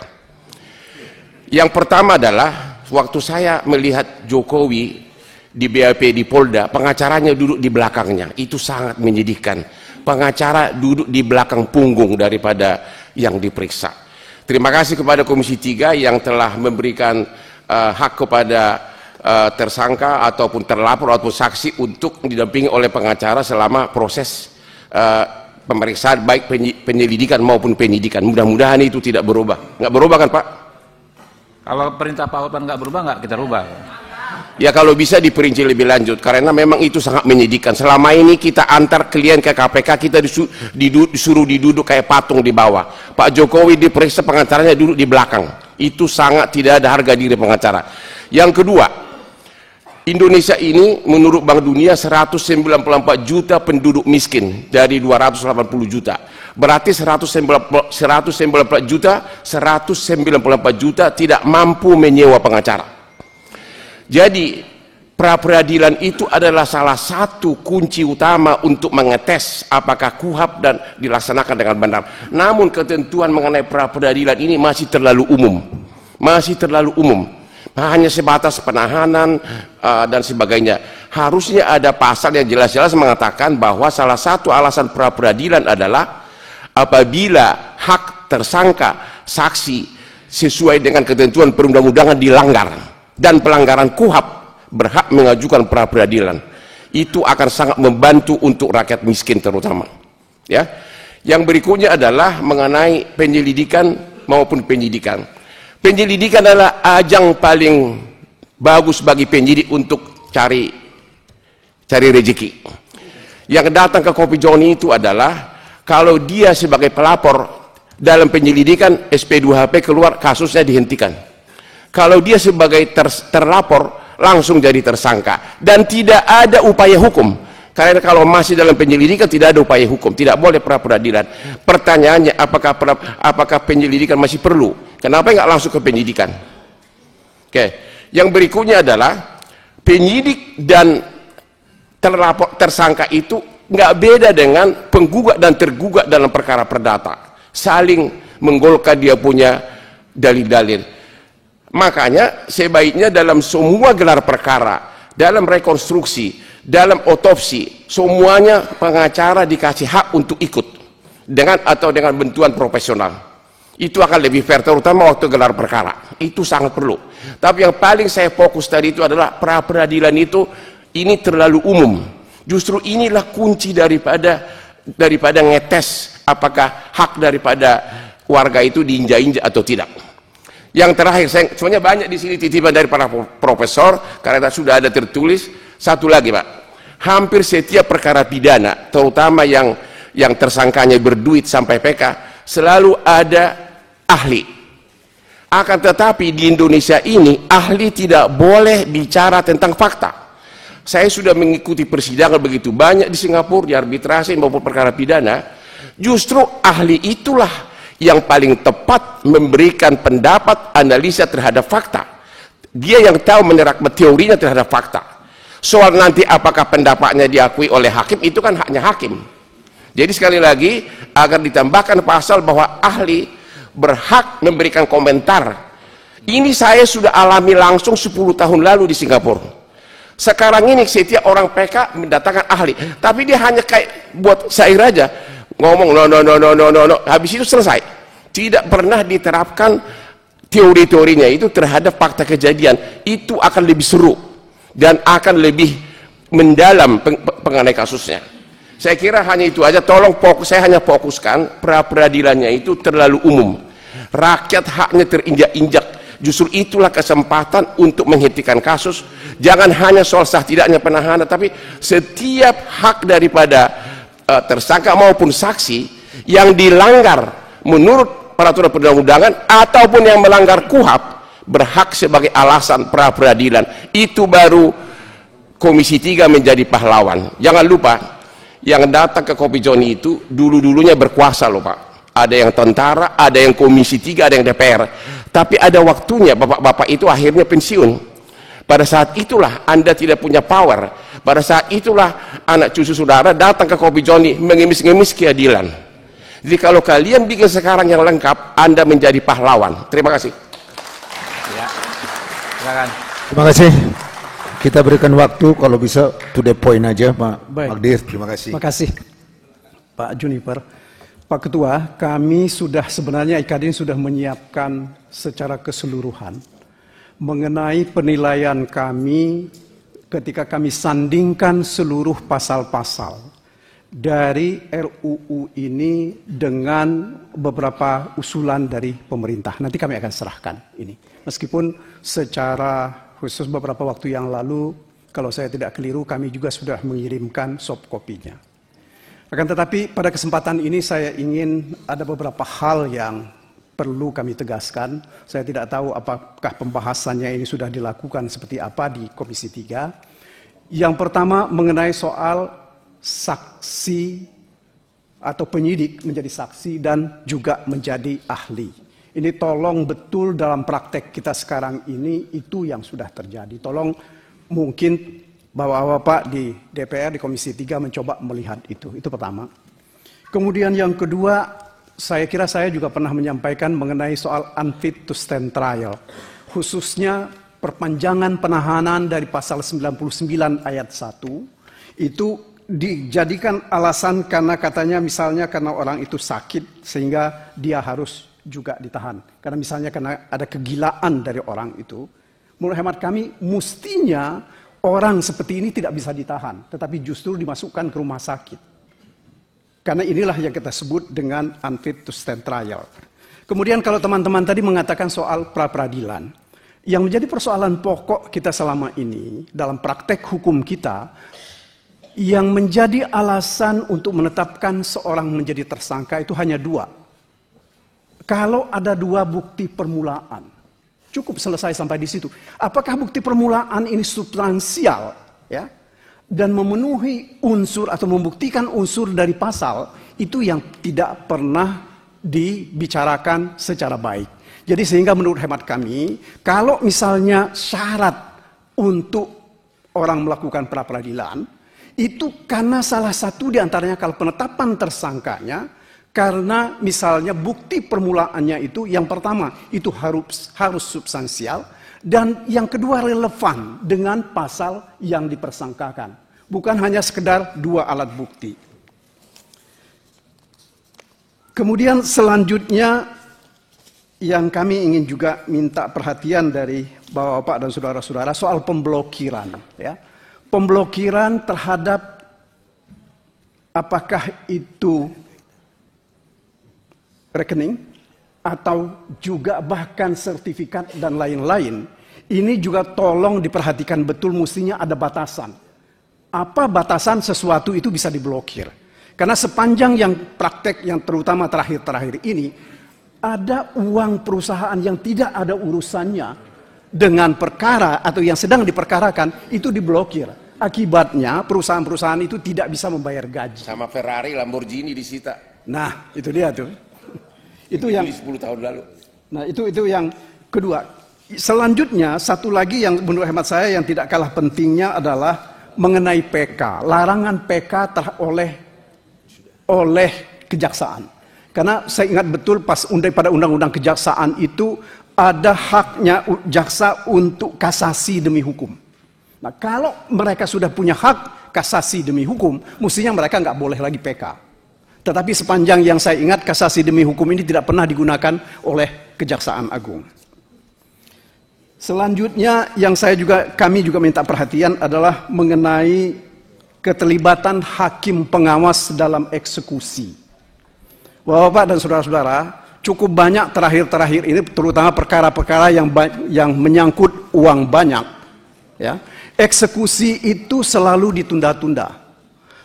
Yang pertama adalah waktu saya melihat Jokowi di BAP di Polda, pengacaranya duduk di belakangnya, itu sangat menyedihkan. Pengacara duduk di belakang punggung daripada yang diperiksa. Terima kasih kepada Komisi 3 yang telah memberikan hak kepada tersangka ataupun terlapor ataupun saksi untuk didampingi oleh pengacara selama proses pemeriksaan baik penyelidikan maupun penyidikan. Mudah-mudahan itu tidak berubah. Nggak berubah kan Pak? Kalau perintah Pak Hotman nggak berubah, nggak kita rubah. Ya kalau bisa diperinci lebih lanjut, karena memang itu sangat menyedihkan. Selama ini kita antar klien ke KPK, kita disuruh diduduk kayak patung di bawah. Pak Jokowi diperiksa, pengacaranya duduk di belakang. Itu sangat tidak ada harga diri pengacara. Yang kedua, Indonesia ini menurut Bank Dunia 194 juta penduduk miskin dari 280 juta. Berarti 194 juta tidak mampu menyewa pengacara. Jadi pra peradilan itu adalah salah satu kunci utama untuk mengetes apakah KUHP dan dilaksanakan dengan benar. Namun ketentuan mengenai pra peradilan ini masih terlalu umum. Hanya sebatas penahanan dan sebagainya. Harusnya ada pasal yang jelas-jelas mengatakan bahwa salah satu alasan pra-peradilan adalah apabila hak tersangka, saksi sesuai dengan ketentuan perundang-undangan dilanggar dan pelanggaran KUHP berhak mengajukan pra-peradilan. Itu akan sangat membantu untuk rakyat miskin terutama. Ya. Yang berikutnya adalah mengenai penyelidikan maupun penyidikan. Penyelidikan adalah ajang paling bagus bagi penyidik untuk cari rezeki. Yang datang ke Kopi Joni itu adalah kalau dia sebagai pelapor dalam penyelidikan SP2HP keluar, kasusnya dihentikan. Kalau dia sebagai terlapor langsung jadi tersangka dan tidak ada upaya hukum. Karena kalau masih dalam penyelidikan tidak ada upaya hukum, tidak boleh pra-peradilan. Pertanyaannya, apakah penyelidikan masih perlu? Kenapa nggak langsung ke penyidikan? Oke. Yang berikutnya adalah penyidik dan tersangka itu nggak beda dengan penggugat dan tergugat dalam perkara perdata, saling menggolkan dia punya dalil-dalil. Makanya sebaiknya dalam semua gelar perkara, dalam rekonstruksi, dalam otopsi, semuanya pengacara dikasih hak untuk ikut dengan bantuan profesional. Itu akan lebih fair, terutama waktu gelar perkara. Itu sangat perlu. Tapi yang paling saya fokus tadi itu adalah pra-peradilan itu ini terlalu umum. Justru inilah kunci daripada ngetes apakah hak daripada warga itu diinjak-injak atau tidak. Yang terakhir, sebenarnya banyak di sini titipan dari para profesor karena sudah ada tertulis. Satu lagi, Pak, hampir setiap perkara pidana, terutama yang tersangkanya berduit sampai PK, selalu ada ahli. Akan tetapi di Indonesia ini ahli tidak boleh bicara tentang fakta. Saya sudah mengikuti persidangan begitu banyak di Singapura, di arbitrasi maupun perkara pidana. Justru ahli itulah yang paling tepat memberikan pendapat analisa terhadap fakta. Dia yang tahu menerap teorinya terhadap fakta. Soal nanti apakah pendapatnya diakui oleh hakim, itu kan haknya hakim. Jadi sekali lagi, agar ditambahkan pasal bahwa ahli berhak memberikan komentar. Ini saya sudah alami langsung 10 tahun lalu di Singapura. Sekarang ini setiap orang PK mendatangkan ahli, tapi dia hanya kayak buat syair aja, ngomong no, habis itu selesai. Tidak pernah diterapkan teori-teorinya itu terhadap fakta kejadian. Itu akan lebih seru dan akan lebih mendalam mengenai kasusnya. Saya kira hanya itu aja. Tolong saya hanya fokuskan pra-peradilannya itu terlalu umum. Rakyat haknya terinjak-injak. Justru itulah kesempatan untuk menghentikan kasus. Jangan hanya soal sah tidaknya penahanan, tapi setiap hak daripada tersangka maupun saksi yang dilanggar menurut peraturan perundang-undangan ataupun yang melanggar KUHP berhak sebagai alasan pra-peradilan. Itu baru Komisi 3 menjadi pahlawan. Jangan lupa, yang datang ke Kopi Joni itu dulu-dulunya berkuasa loh Pak. Ada yang tentara, ada yang Komisi 3, ada yang DPR. Tapi ada waktunya bapak-bapak itu akhirnya pensiun. Pada saat itulah Anda tidak punya power. Pada saat itulah anak cucu saudara datang ke Kopi Joni mengemis-ngemis keadilan. Jadi kalau kalian bikin sekarang yang lengkap, Anda menjadi pahlawan. Terima kasih. Ya, silakan. Terima kasih. Kita berikan waktu kalau bisa to the point aja, Pak Magdir. Terima kasih. Terima kasih, Pak Juniper. Pak Ketua, kami sebenarnya IKADIN sudah menyiapkan secara keseluruhan mengenai penilaian kami ketika kami sandingkan seluruh pasal-pasal dari RUU ini dengan beberapa usulan dari pemerintah. Nanti kami akan serahkan ini. Meskipun secara khusus beberapa waktu yang lalu, kalau saya tidak keliru, kami juga sudah mengirimkan soft copy-nya. Akan tetapi pada kesempatan ini saya ingin ada beberapa hal yang perlu kami tegaskan. Saya tidak tahu apakah pembahasannya ini sudah dilakukan seperti apa di Komisi 3. Yang pertama mengenai soal saksi atau penyidik menjadi saksi dan juga menjadi ahli. Ini tolong betul dalam praktek kita sekarang ini itu yang sudah terjadi. Tolong mungkin Bapak-bapak di DPR, di Komisi 3 mencoba melihat itu. Itu pertama. Kemudian yang kedua, saya kira saya juga pernah menyampaikan mengenai soal unfit to stand trial. Khususnya perpanjangan penahanan dari pasal 99 ayat 1 itu dijadikan alasan karena katanya misalnya karena orang itu sakit sehingga dia harus juga ditahan. Karena misalnya karena ada kegilaan dari orang itu. Menurut hemat kami mestinya orang seperti ini tidak bisa ditahan, tetapi justru dimasukkan ke rumah sakit. Karena inilah yang kita sebut dengan unfit to stand trial. Kemudian kalau teman-teman tadi mengatakan soal pra-peradilan, yang menjadi persoalan pokok kita selama ini dalam praktek hukum kita, yang menjadi alasan untuk menetapkan seorang menjadi tersangka itu hanya dua. Kalau ada dua bukti permulaan, cukup selesai sampai di situ. Apakah bukti permulaan ini substansial, ya, dan memenuhi unsur atau membuktikan unsur dari pasal, itu yang tidak pernah dibicarakan secara baik. Jadi sehingga menurut hemat kami, kalau misalnya syarat untuk orang melakukan pra-peradilan, itu karena salah satu di antaranya kalau penetapan tersangkanya, karena misalnya bukti permulaannya itu yang pertama itu harus substansial, dan yang kedua relevan dengan pasal yang dipersangkakan. Bukan hanya sekedar dua alat bukti. Kemudian selanjutnya yang kami ingin juga minta perhatian dari Bapak-bapak dan saudara-saudara soal pemblokiran, ya. Pemblokiran terhadap apakah itu rekening atau juga bahkan sertifikat dan lain-lain, ini juga tolong diperhatikan betul, mestinya ada batasan. Apa batasan sesuatu itu bisa diblokir? Karena sepanjang yang praktek yang terutama terakhir-terakhir ini, ada uang perusahaan yang tidak ada urusannya dengan perkara atau yang sedang diperkarakan, itu diblokir. Akibatnya perusahaan-perusahaan itu tidak bisa membayar gaji. Sama Ferrari, Lamborghini disita. Nah, itu dia tuh. Itu yang 10 tahun lalu. Nah, itu yang kedua. Selanjutnya satu lagi yang menurut hemat saya yang tidak kalah pentingnya adalah mengenai PK. Larangan PK oleh kejaksaan. Karena saya ingat betul pas pada undang-undang kejaksaan itu ada haknya jaksa untuk kasasi demi hukum. Nah, kalau mereka sudah punya hak kasasi demi hukum, mestinya mereka nggak boleh lagi PK. Tetapi sepanjang yang saya ingat, kasasi demi hukum ini tidak pernah digunakan oleh Kejaksaan Agung. Selanjutnya yang kami juga minta perhatian adalah mengenai keterlibatan hakim pengawas dalam eksekusi. Bapak-bapak dan saudara-saudara, cukup banyak terakhir-terakhir ini, terutama perkara-perkara yang menyangkut uang banyak, ya. Eksekusi itu selalu ditunda-tunda.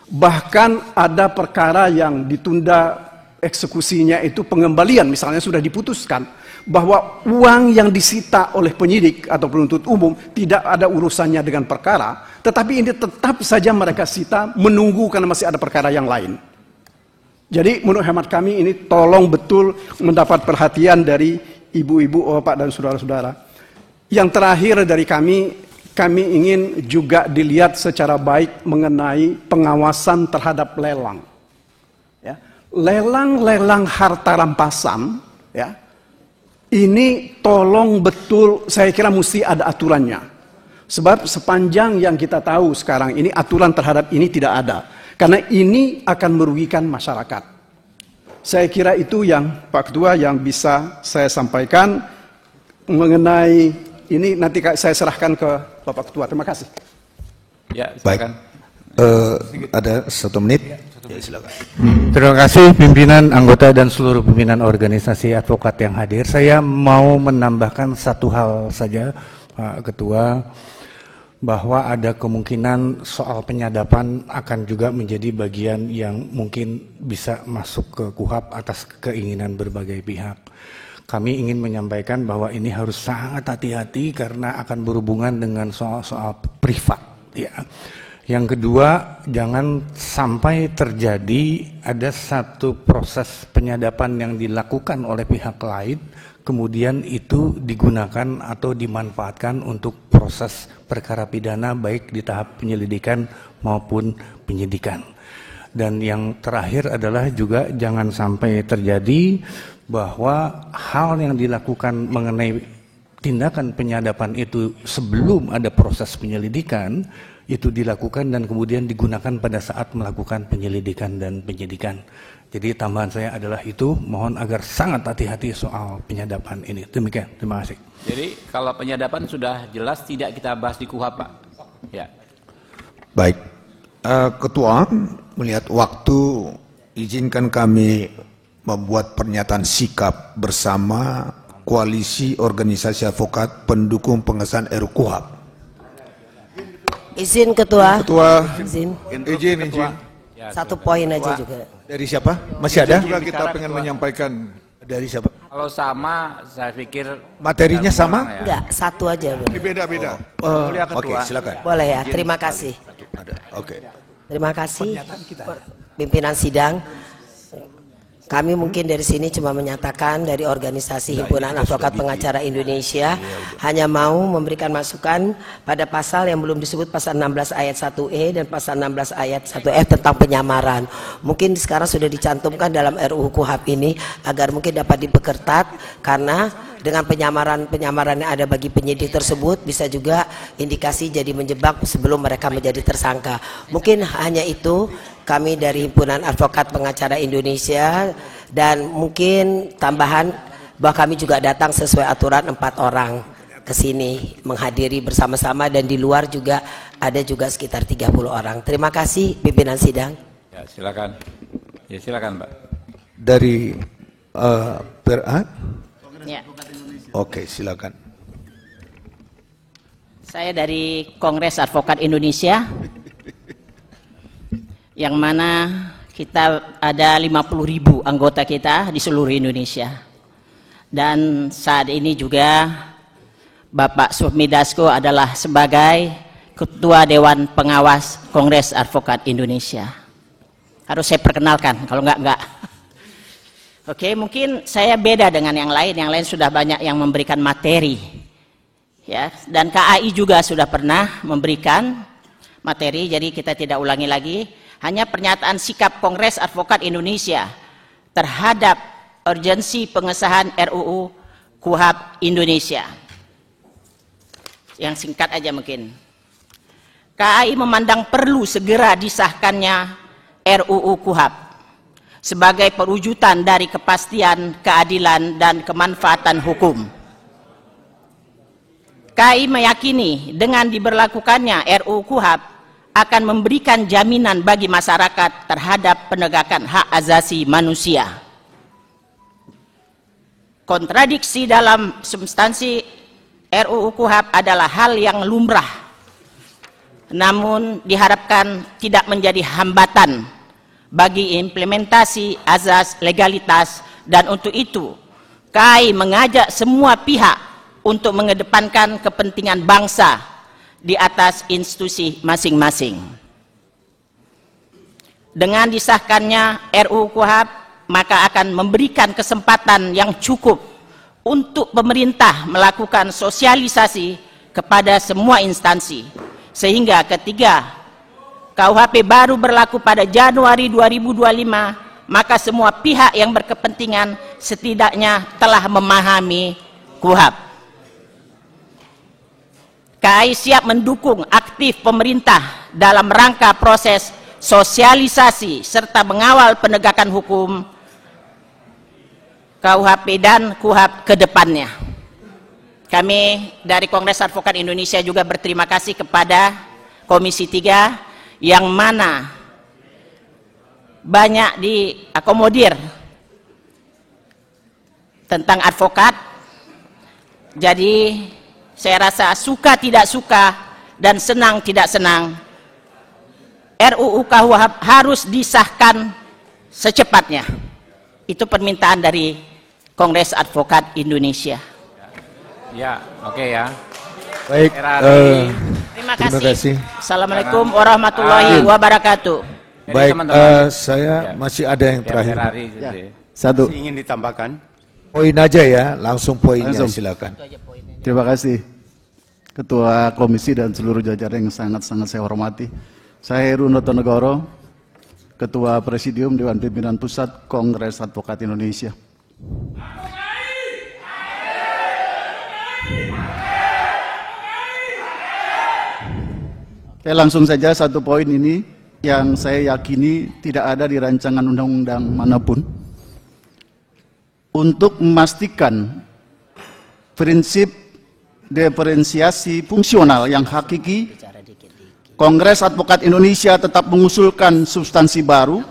Bahkan ada perkara yang ditunda eksekusinya itu pengembalian, misalnya sudah diputuskan bahwa uang yang disita oleh penyidik atau penuntut umum tidak ada urusannya dengan perkara, tetapi ini tetap saja mereka sita menunggu karena masih ada perkara yang lain. Jadi menurut hemat kami ini tolong betul mendapat perhatian dari ibu-ibu, bapak dan saudara-saudara. Yang terakhir dari kami ingin juga dilihat secara baik mengenai pengawasan terhadap lelang. Ya. Lelang-lelang harta rampasan, ya, ini tolong betul, saya kira mesti ada aturannya. Sebab sepanjang yang kita tahu sekarang ini aturan terhadap ini tidak ada. Karena ini akan merugikan masyarakat. Saya kira itu yang Pak Ketua yang bisa saya sampaikan mengenai ini, nanti saya serahkan ke Bapak Ketua. Terima kasih. Ya, silakan. Baik, ada 1 menit. Ya, silakan. Terima kasih pimpinan, anggota dan seluruh pimpinan organisasi advokat yang hadir. Saya mau menambahkan satu hal saja, Pak Ketua, bahwa ada kemungkinan soal penyadapan akan juga menjadi bagian yang mungkin bisa masuk ke KUHAP atas keinginan berbagai pihak. Kami ingin menyampaikan bahwa ini harus sangat hati-hati karena akan berhubungan dengan soal-soal privat. Ya. Yang kedua, jangan sampai terjadi ada satu proses penyadapan yang dilakukan oleh pihak lain, kemudian itu digunakan atau dimanfaatkan untuk proses perkara pidana baik di tahap penyelidikan maupun penyidikan. Dan yang terakhir adalah juga jangan sampai terjadi bahwa hal yang dilakukan mengenai tindakan penyadapan itu sebelum ada proses penyelidikan itu dilakukan dan kemudian digunakan pada saat melakukan penyelidikan dan penyidikan. Jadi tambahan saya adalah itu, mohon agar sangat hati-hati soal penyadapan ini. Demikian, terima kasih. Jadi kalau penyadapan sudah jelas tidak kita bahas di KUHP, Pak. Ya. Baik, Ketua, melihat waktu, izinkan kami membuat pernyataan sikap bersama Koalisi Organisasi Advokat Pendukung Pengesahan RUU KUHP. Izin Ketua. Ketua, Izin. izin. Satu poin aja juga. Dari siapa? Masih ada? Juga kita pengen menyampaikan. Dari siapa? Kalau sama, saya pikir Materinya sama? ya. Enggak, satu aja. Ini beda-beda. Oke, silakan. Boleh ya, terima kasih. Ada. Oke. Terima kasih pimpinan sidang. Kami mungkin dari sini cuma menyatakan dari organisasi Himpunan Advokat Pengacara Indonesia hanya mau memberikan masukan pada pasal yang belum disebut, pasal 16 ayat 1E dan pasal 16 ayat 1F tentang penyamaran. Mungkin sekarang sudah dicantumkan dalam RUU KUHP ini agar mungkin dapat diperketat, karena dengan penyamaran yang ada bagi penyidik tersebut bisa juga indikasi jadi menjebak sebelum mereka menjadi tersangka. Mungkin hanya itu kami dari Himpunan Advokat Pengacara Indonesia, dan mungkin tambahan bahwa kami juga datang sesuai aturan 4 orang ke sini menghadiri bersama-sama, dan di luar juga ada juga sekitar 30 orang. Terima kasih pimpinan sidang. Ya, silakan. Ya, silakan, Pak. Dari Ya. Oke, silakan. Saya dari Kongres Advokat Indonesia, yang mana kita ada 50.000 anggota kita di seluruh Indonesia. Dan saat ini juga Bapak Sufmi Dasko adalah sebagai Ketua Dewan Pengawas Kongres Advokat Indonesia. Harus saya perkenalkan, kalau enggak. Oke, mungkin saya beda dengan yang lain sudah banyak yang memberikan materi. Ya, dan KAI juga sudah pernah memberikan materi, jadi kita tidak ulangi lagi. Hanya pernyataan sikap Kongres Advokat Indonesia terhadap urgensi pengesahan RUU KUHP Indonesia. Yang singkat aja mungkin. KAI memandang perlu segera disahkannya RUU KUHP sebagai perwujudan dari kepastian, keadilan, dan kemanfaatan hukum. KAI meyakini dengan diberlakukannya RUU KUHP akan memberikan jaminan bagi masyarakat terhadap penegakan hak asasi manusia. Kontradiksi dalam substansi RUU KUHP adalah hal yang lumrah, namun diharapkan tidak menjadi hambatan bagi implementasi azas legalitas, dan untuk itu KAI mengajak semua pihak untuk mengedepankan kepentingan bangsa di atas institusi masing-masing. Dengan disahkannya RUU KUHP, maka akan memberikan kesempatan yang cukup untuk pemerintah melakukan sosialisasi kepada semua instansi, sehingga ketika KUHP baru berlaku pada Januari 2025, maka semua pihak yang berkepentingan setidaknya telah memahami KUHP. KAI siap mendukung aktif pemerintah dalam rangka proses sosialisasi serta mengawal penegakan hukum KUHP dan KUHP ke depannya. Kami dari Kongres Advokat Indonesia juga berterima kasih kepada Komisi 3 yang mana banyak diakomodir tentang advokat. Jadi saya rasa suka tidak suka dan senang tidak senang, RUU KUHP harus disahkan secepatnya. Itu permintaan dari Kongres Advokat Indonesia. Ya, oke ya. Baik. Terima kasih. Assalamualaikum warahmatullahi wabarakatuh. Baik, saya masih ada yang terakhir. Satu. Ingin ditambahkan? Poin aja ya, langsung poinnya, silakan. Terima kasih Ketua Komisi dan seluruh jajaran yang sangat-sangat saya hormati. Saya Heru Notonegoro, Ketua Presidium Dewan Pimpinan Pusat Kongres Advokat Indonesia. Saya langsung saja satu poin ini yang saya yakini tidak ada di rancangan undang-undang manapun untuk memastikan prinsip diferensiasi fungsional yang hakiki. Kongres Advokat Indonesia tetap mengusulkan substansi baru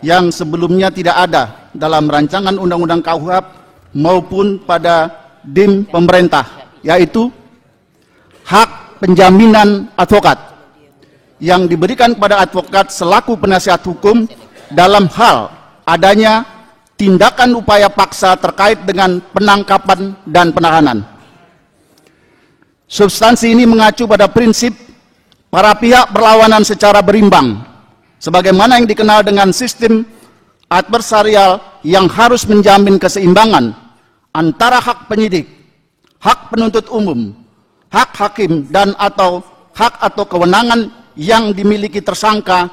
yang sebelumnya tidak ada dalam rancangan undang-undang KUHP maupun pada DIM pemerintah, yaitu hak penjaminan advokat yang diberikan kepada advokat selaku penasihat hukum dalam hal adanya tindakan upaya paksa terkait dengan penangkapan dan penahanan. Substansi ini mengacu pada prinsip para pihak berlawanan secara berimbang, sebagaimana yang dikenal dengan sistem adversarial yang harus menjamin keseimbangan antara hak penyidik, hak penuntut umum, hak hakim, dan atau hak atau kewenangan yang dimiliki tersangka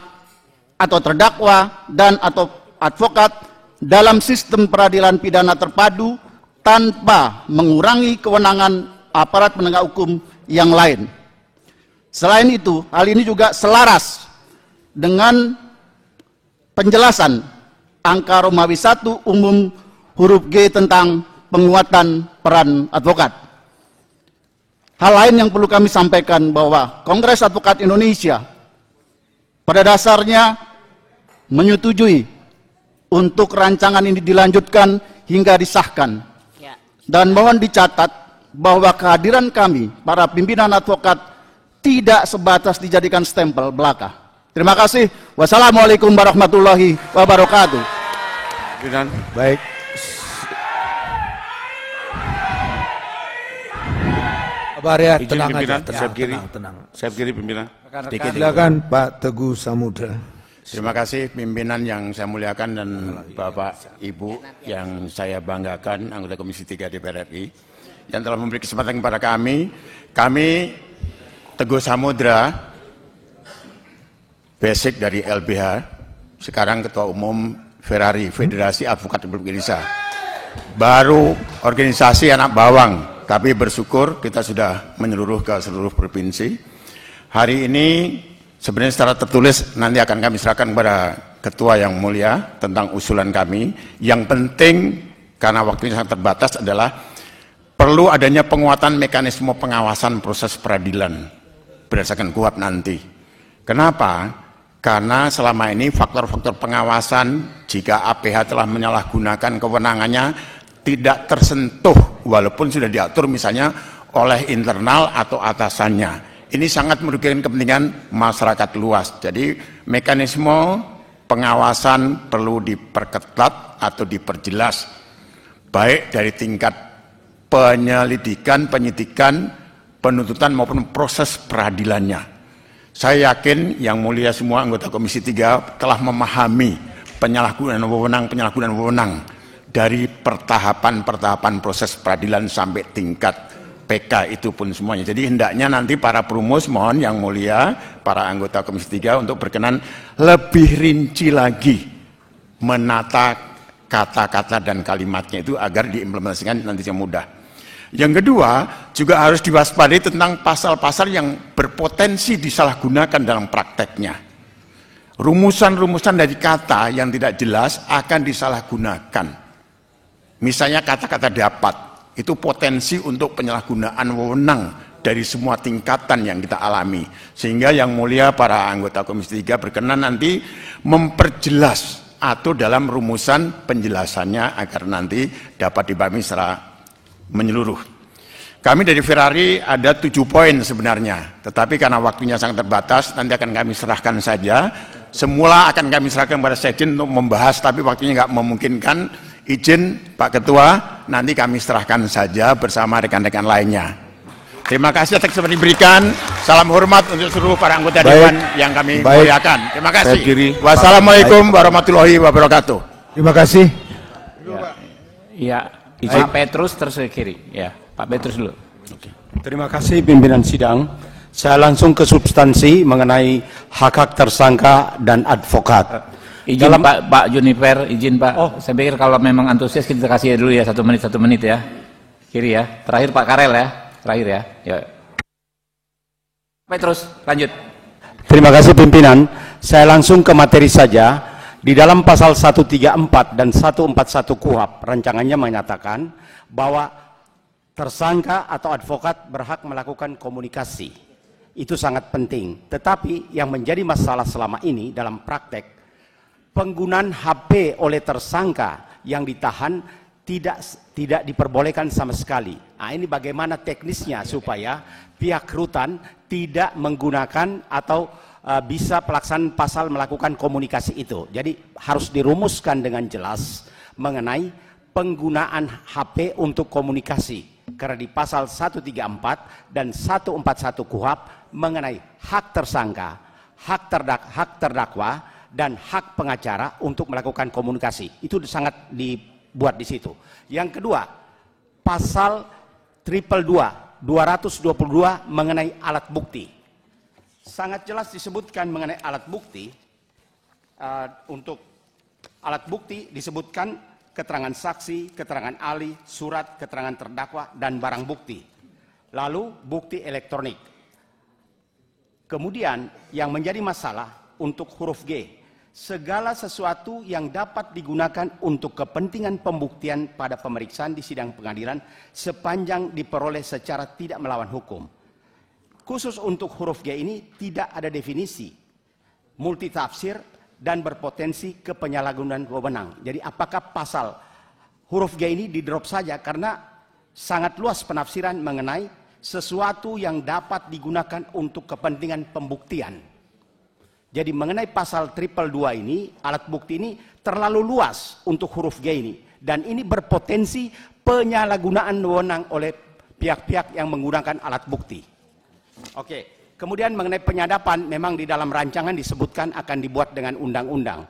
atau terdakwa dan atau advokat dalam sistem peradilan pidana terpadu tanpa mengurangi kewenangan aparat penegak hukum yang lain. Selain itu, hal ini juga selaras dengan penjelasan angka Romawi 1 umum huruf G tentang penguatan peran advokat. Hal lain yang perlu kami sampaikan bahwa Kongres Advokat Indonesia pada dasarnya menyetujui untuk rancangan ini dilanjutkan hingga disahkan. Dan mohon dicatat bahwa kehadiran kami, para pimpinan advokat, tidak sebatas dijadikan stempel belaka. Terima kasih. Wassalamualaikum warahmatullahi wabarakatuh. Baik. Baria, tenang aja. Tenang. Saya kiri pimpinan. Silakan Pak Teguh Samudra. Terima kasih pimpinan yang saya muliakan dan Bapak Ibu yang saya banggakan, anggota Komisi 3 DPR RI yang telah memberi kesempatan kepada kami Teguh Samudra, basic dari LBH, sekarang Ketua Umum Ferrari, Federasi Advokat Republik Indonesia. Baru organisasi anak bawang, tapi bersyukur kita sudah menyeluruh ke seluruh provinsi. Hari ini sebenarnya secara tertulis nanti akan kami serahkan kepada Ketua yang mulia tentang usulan kami. Yang penting karena waktunya sangat terbatas adalah perlu adanya penguatan mekanisme pengawasan proses peradilan berdasarkan KUHP nanti. Kenapa? Karena selama ini faktor-faktor pengawasan jika APH telah menyalahgunakan kewenangannya tidak tersentuh walaupun sudah diatur misalnya oleh internal atau atasannya. Ini sangat merugikan kepentingan masyarakat luas. Jadi mekanisme pengawasan perlu diperketat atau diperjelas baik dari tingkat penyelidikan, penyidikan, penuntutan maupun proses peradilannya. Saya yakin yang mulia semua anggota Komisi 3 telah memahami penyalahgunaan wewenang dari pertahapan proses peradilan sampai tingkat PK itu pun semuanya. Jadi hendaknya nanti para perumus mohon yang mulia, para anggota Komisi 3 untuk berkenan lebih rinci lagi menata kata-kata dan kalimatnya itu agar diimplementasikan nanti yang mudah. Yang kedua, juga harus diwaspadai tentang pasal-pasal yang berpotensi disalahgunakan dalam prakteknya. Rumusan-rumusan dari kata yang tidak jelas akan disalahgunakan. Misalnya kata-kata dapat, itu potensi untuk penyalahgunaan wewenang dari semua tingkatan yang kita alami. Sehingga yang mulia para anggota Komisi 3 berkenan nanti memperjelas atau dalam rumusan penjelasannya agar nanti dapat dipahami secara menyeluruh. Kami dari Ferrari ada 7 poin sebenarnya, tetapi karena waktunya sangat terbatas, nanti akan kami serahkan saja. Semula akan kami serahkan kepada Sekjen untuk membahas, tapi waktunya nggak memungkinkan. Izin Pak Ketua, nanti kami serahkan saja bersama rekan-rekan lainnya. Terima kasih atas kesempatan diberikan. Salam hormat untuk seluruh para anggota Dewan yang kami muliakan. Terima kasih. Wassalamualaikum warahmatullahi wabarakatuh. Terima kasih. Ya. Pak Petrus terus ke kiri. Ya, Pak Petrus dulu. Terima kasih pimpinan sidang. Saya langsung ke substansi mengenai hak-hak tersangka dan advokat. Izin Pak Juniper, izin Pak. Saya pikir kalau memang antusias kita kasih dulu ya 1 menit ya. Kiri ya. Terakhir Pak Karel ya. Terakhir ya. Ya. Petrus, lanjut. Terima kasih pimpinan. Saya langsung ke materi saja. Di dalam pasal 134 dan 141 KUHP, rancangannya menyatakan bahwa tersangka atau advokat berhak melakukan komunikasi. Itu sangat penting. Tetapi yang menjadi masalah selama ini dalam praktek, penggunaan HP oleh tersangka yang ditahan tidak diperbolehkan sama sekali. Nah, ini bagaimana teknisnya supaya pihak rutan tidak menggunakan atau bisa pelaksanaan pasal melakukan komunikasi itu. Jadi harus dirumuskan dengan jelas mengenai penggunaan HP untuk komunikasi. Karena di pasal 134 dan 141 KUHP mengenai hak tersangka, hak terdakwa, dan hak pengacara untuk melakukan komunikasi. Itu sangat dibuat di situ. Yang kedua, pasal 222 mengenai alat bukti. Sangat jelas disebutkan mengenai alat bukti. Untuk alat bukti disebutkan keterangan saksi, keterangan ahli, surat keterangan terdakwa, dan barang bukti. Lalu bukti elektronik. Kemudian yang menjadi masalah untuk huruf G, segala sesuatu yang dapat digunakan untuk kepentingan pembuktian pada pemeriksaan di sidang pengadilan sepanjang diperoleh secara tidak melawan hukum. Khusus untuk huruf G ini tidak ada definisi, multitafsir, dan berpotensi kepenyalahgunaan wewenang. Jadi apakah pasal huruf G ini di-drop saja karena sangat luas penafsiran mengenai sesuatu yang dapat digunakan untuk kepentingan pembuktian. Jadi mengenai pasal 222 ini, alat bukti ini terlalu luas untuk huruf G ini. Dan ini berpotensi penyalahgunaan wewenang oleh pihak-pihak yang menggunakan alat bukti. Oke, kemudian mengenai penyadapan, memang di dalam rancangan disebutkan akan dibuat dengan undang-undang.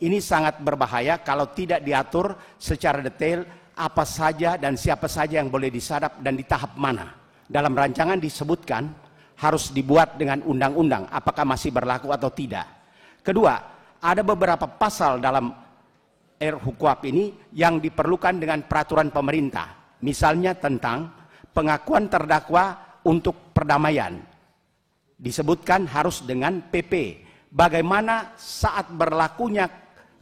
Ini sangat berbahaya kalau tidak diatur secara detail apa saja dan siapa saja yang boleh disadap dan di tahap mana. Dalam rancangan disebutkan harus dibuat dengan undang-undang, apakah masih berlaku atau tidak. Kedua, ada beberapa pasal dalam RUKUHP ini yang diperlukan dengan peraturan pemerintah. Misalnya tentang pengakuan terdakwa untuk perdamaian. Disebutkan harus dengan PP. Bagaimana saat berlakunya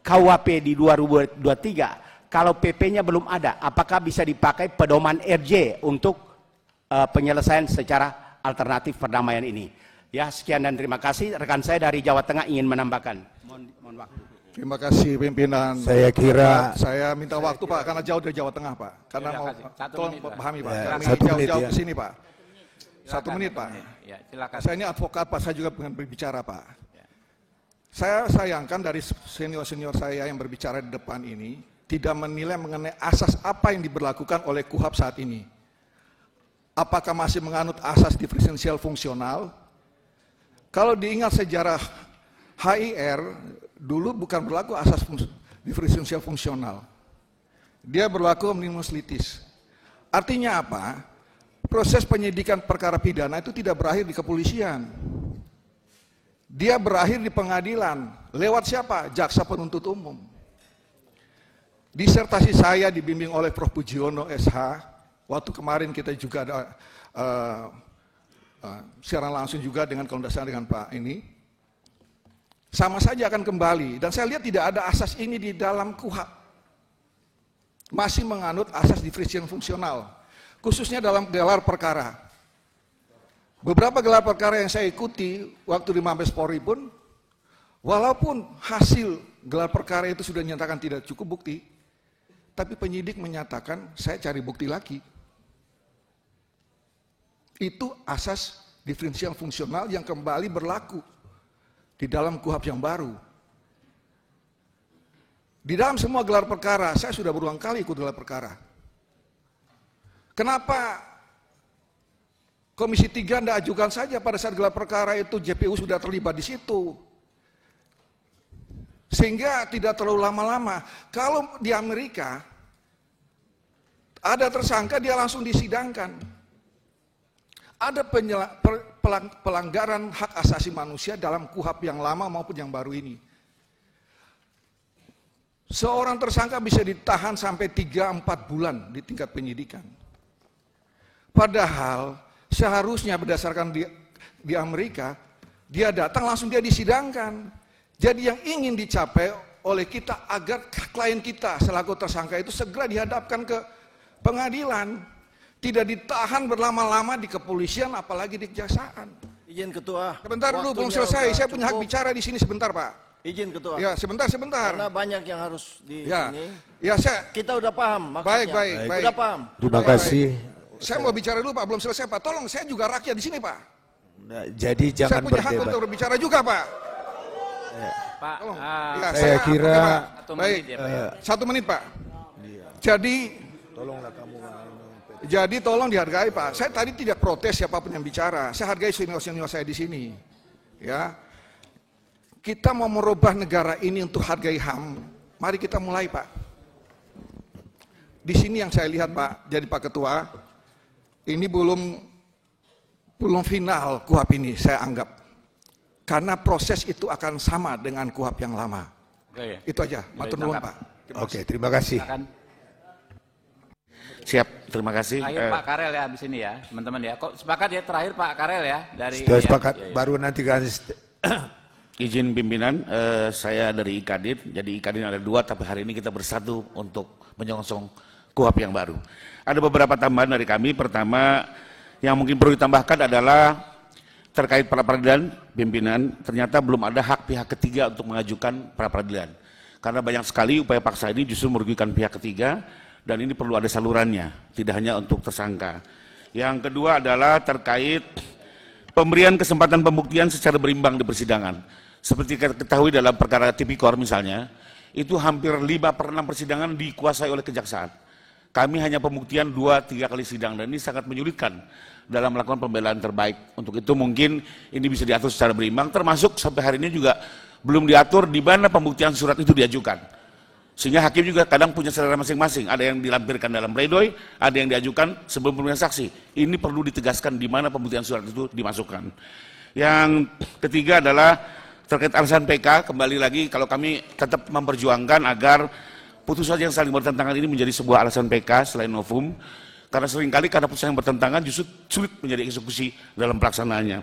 KUHP di 2023, kalau PP-nya belum ada, apakah bisa dipakai pedoman RJ untuk penyelesaian secara alternatif perdamaian ini? Ya, sekian dan terima kasih. Rekan saya dari Jawa Tengah ingin menambahkan. Mohon waktu. Terima kasih pimpinan. Saya kira saya minta waktu Pak karena jauh dari Jawa Tengah Pak. Karena mau tolong pahami Pak. Kami jauh-jauh ke sini Pak. 1 menit Pak. Ya, silakan. Saya ini advokat Pak, saya juga pengen berbicara Pak. Saya sayangkan dari senior-senior saya yang berbicara di depan ini tidak menilai mengenai asas apa yang diberlakukan oleh KUHP saat ini. Apakah masih menganut asas diferensial fungsional? Kalau diingat sejarah HIR, dulu bukan berlaku asas diferensial fungsional. Dia berlaku omnibus litis. Artinya apa? Proses penyidikan perkara pidana itu tidak berakhir di kepolisian. Dia berakhir di pengadilan. Lewat siapa? Jaksa penuntut umum. Disertasi saya dibimbing oleh Prof. Pujiono SH. Waktu kemarin kita juga ada siaran langsung juga dengan konsultasi dengan Pak ini. Sama saja akan kembali. Dan saya lihat tidak ada asas ini di dalam KUHP. Masih menganut asas diferensial fungsional. Khususnya dalam gelar perkara. Beberapa gelar perkara yang saya ikuti waktu di Mabes Polri pun, walaupun hasil gelar perkara itu sudah dinyatakan tidak cukup bukti, tapi penyidik menyatakan saya cari bukti lagi. Itu asas diferensial fungsional yang kembali berlaku di dalam KUHP yang baru. Di dalam semua gelar perkara, saya sudah berulang kali ikut gelar perkara. Kenapa Komisi 3 Anda ajukan saja pada saat gelar perkara itu JPU sudah terlibat di situ? Sehingga tidak terlalu lama-lama. Kalau di Amerika, ada tersangka dia langsung disidangkan. Ada pelanggaran hak asasi manusia dalam KUHP yang lama maupun yang baru ini. Seorang tersangka bisa ditahan sampai 3-4 bulan di tingkat penyidikan. Padahal seharusnya berdasarkan di Amerika, Dia datang langsung dia disidangkan. Jadi yang ingin dicapai oleh kita agar klien kita selaku tersangka itu segera dihadapkan ke pengadilan. Tidak ditahan berlama-lama di kepolisian apalagi di kejaksaan. Izin Ketua. Sebentar dulu, belum selesai. Saya punya hak bicara di sini sebentar, Pak. Izin Ketua. Ya, sebentar. Karena banyak yang harus di sini. Ya, kita udah paham maksudnya. Baik. Udah paham. Terima kasih. Saya mau bicara dulu, Pak. Belum selesai, Pak. Tolong, saya juga rakyat di sini, Pak. Nah, jadi jangan saya punya hak berdebat. untuk berbicara juga, Pak. Pak, ya, saya kira baik. 1 menit, Pak. Jadi tolonglah kamu. Jadi tolong dihargai, Pak. Saya tadi tidak protes siapapun yang bicara. Saya hargai senior-senior saya di sini. Ya. Kita mau merubah negara ini untuk hargai HAM. Mari kita mulai, Pak. Di sini yang saya lihat, Pak, jadi Pak Ketua, ini belum final KUHP ini, saya anggap. Karena proses itu akan sama dengan KUHP yang lama. Oke. Itu aja, matur nuwun, Pak. Oke, terima kasih. Siap, terima kasih. Terakhir Pak Karel ya di sini ya, teman-teman ya. Kok sepakat ya terakhir Pak Karel ya dari. Sudah sepakat, baru nanti kan. Izin pimpinan, saya dari IKADIN, jadi IKADIN ada 2, tapi hari ini kita bersatu untuk menyongsong KUHP yang baru. Ada beberapa tambahan dari kami. Pertama, yang mungkin perlu ditambahkan adalah terkait pra peradilan pimpinan, ternyata belum ada hak pihak ketiga untuk mengajukan pra peradilan. Karena banyak sekali upaya paksa ini justru merugikan pihak ketiga, dan ini perlu ada salurannya, tidak hanya untuk tersangka. Yang kedua adalah terkait pemberian kesempatan pembuktian secara berimbang di persidangan. Seperti kita ketahui dalam perkara tipikor misalnya, itu hampir 5/6 persidangan dikuasai oleh kejaksaan. Kami hanya pembuktian 2-3 kali sidang, dan ini sangat menyulitkan dalam melakukan pembelaan terbaik. Untuk itu mungkin ini bisa diatur secara berimbang, termasuk sampai hari ini juga belum diatur di mana pembuktian surat itu diajukan. Sehingga hakim juga kadang punya selera masing-masing. Ada yang dilampirkan dalam pledoi, ada yang diajukan sebelum pemeriksaan saksi. Ini perlu ditegaskan di mana pembuktian surat itu dimasukkan. Yang ketiga adalah terkait alasan PK, kembali lagi kalau kami tetap memperjuangkan agar putusan yang saling bertentangan ini menjadi sebuah alasan PK selain novum. Karena seringkali karena putusan yang bertentangan justru sulit menjadi eksekusi dalam pelaksanaannya.